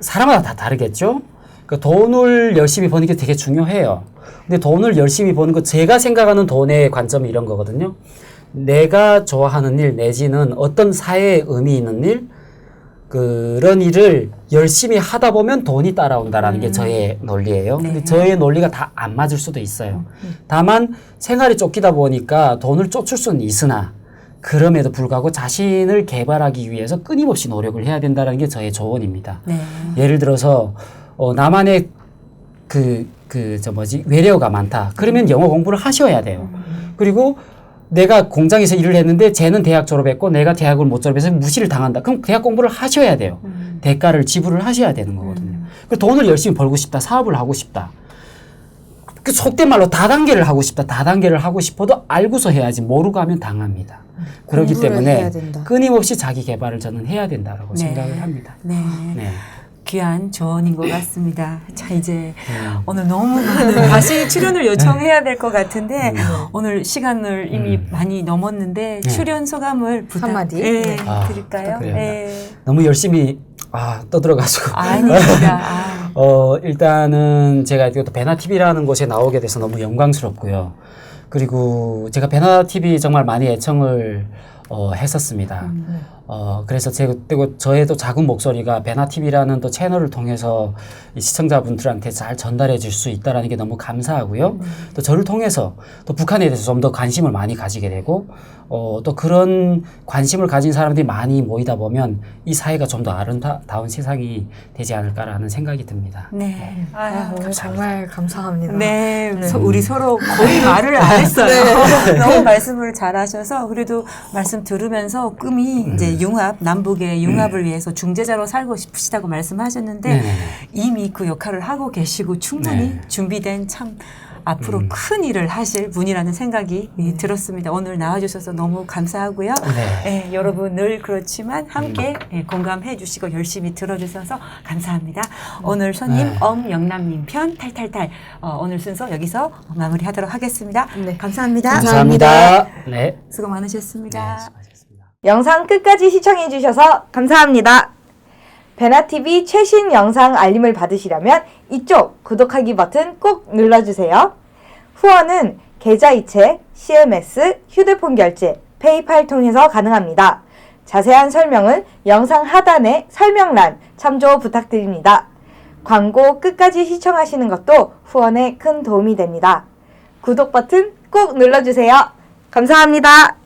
사람마다 다 다르겠죠. 그 돈을 열심히 버는 게 되게 중요해요. 근데 돈을 열심히 버는 거 제가 생각하는 돈의 관점이 이런 거거든요. 내가 좋아하는 일 내지는 어떤 사회에 의미 있는 일 그런 일을 열심히 하다 보면 돈이 따라온다라는 게 저의 논리예요. 근데 저의 논리가 다 안 맞을 수도 있어요. 다만 생활이 쫓기다 보니까 돈을 쫓을 수는 있으나 그럼에도 불구하고 자신을 개발하기 위해서 끊임없이 노력을 해야 된다는 게 저의 조언입니다. 네. 예를 들어서 나만의 외래어가 많다. 그러면 영어 공부를 하셔야 돼요. 그리고 내가 공장에서 일을 했는데 쟤는 대학 졸업했고 내가 대학을 못 졸업해서 무시를 당한다. 그럼 대학 공부를 하셔야 돼요. 대가를 지불을 하셔야 되는 거거든요. 그 돈을 열심히 벌고 싶다. 사업을 하고 싶다. 그 속된 말로 다단계를 하고 싶다. 다단계를 하고 싶어도 알고서 해야지 모르고 하면 당합니다. 그렇기 공부를 때문에 해야 된다. 끊임없이 자기 개발을 저는 해야 된다고 네. 생각을 합니다. 네. 네. 귀한 조언인 것 같습니다. 자, 이제 오늘 너무 많은 다시 출연을 요청해야 될 것 같은데 오늘 시간을 이미 많이 넘었는데 출연 소감을 한마디? 네, 아, 드릴까요? 그래요. 네. 너무 열심히 떠들어가지고 아닙니다. 일단은 제가 또 베나TV라는 곳에 나오게 돼서 너무 영광스럽고요. 그리고 제가 베나TV 정말 많이 애청을 했었습니다. 그래서 저의 또 작은 목소리가 베나TV라는 또 채널을 통해서 이 시청자분들한테 잘 전달해 줄 수 있다는 게 너무 감사하고요. 또 저를 통해서 또 북한에 대해서 좀 더 관심을 많이 가지게 되고, 또 그런 관심을 가진 사람들이 많이 모이다 보면 이 사회가 좀 더 아름다운 세상이 되지 않을까라는 생각이 듭니다. 네. 오늘 정말 감사합니다. 네, 우리 서로 거의 말을 안 했어요. 너무 말씀을 잘하셔서 그래도 말씀 들으면서 꿈이 이제 융합, 남북의 융합을 위해서 중재자로 살고 싶으시다고 말씀하셨는데 이미 그 역할을 하고 계시고 충분히 준비된 참 앞으로 큰 일을 하실 분이라는 생각이 들었습니다. 오늘 나와주셔서 너무 감사하고요. 네, 여러분 늘 그렇지만 함께 공감해 주시고 열심히 들어주셔서 감사합니다. 오늘 손님 엄영남님 편 탈탈탈 오늘 순서 여기서 마무리하도록 하겠습니다. 네. 감사합니다. 감사합니다. 네. 수고 많으셨습니다. 수고하셨습니다. 영상 끝까지 시청해주셔서 감사합니다. 베나TV 최신 영상 알림을 받으시려면 이쪽 구독하기 버튼 꼭 눌러주세요. 후원은 계좌이체, CMS, 휴대폰 결제, 페이팔 통해서 가능합니다. 자세한 설명은 영상 하단의 설명란 참조 부탁드립니다. 광고 끝까지 시청하시는 것도 후원에 큰 도움이 됩니다. 구독 버튼 꼭 눌러주세요. 감사합니다.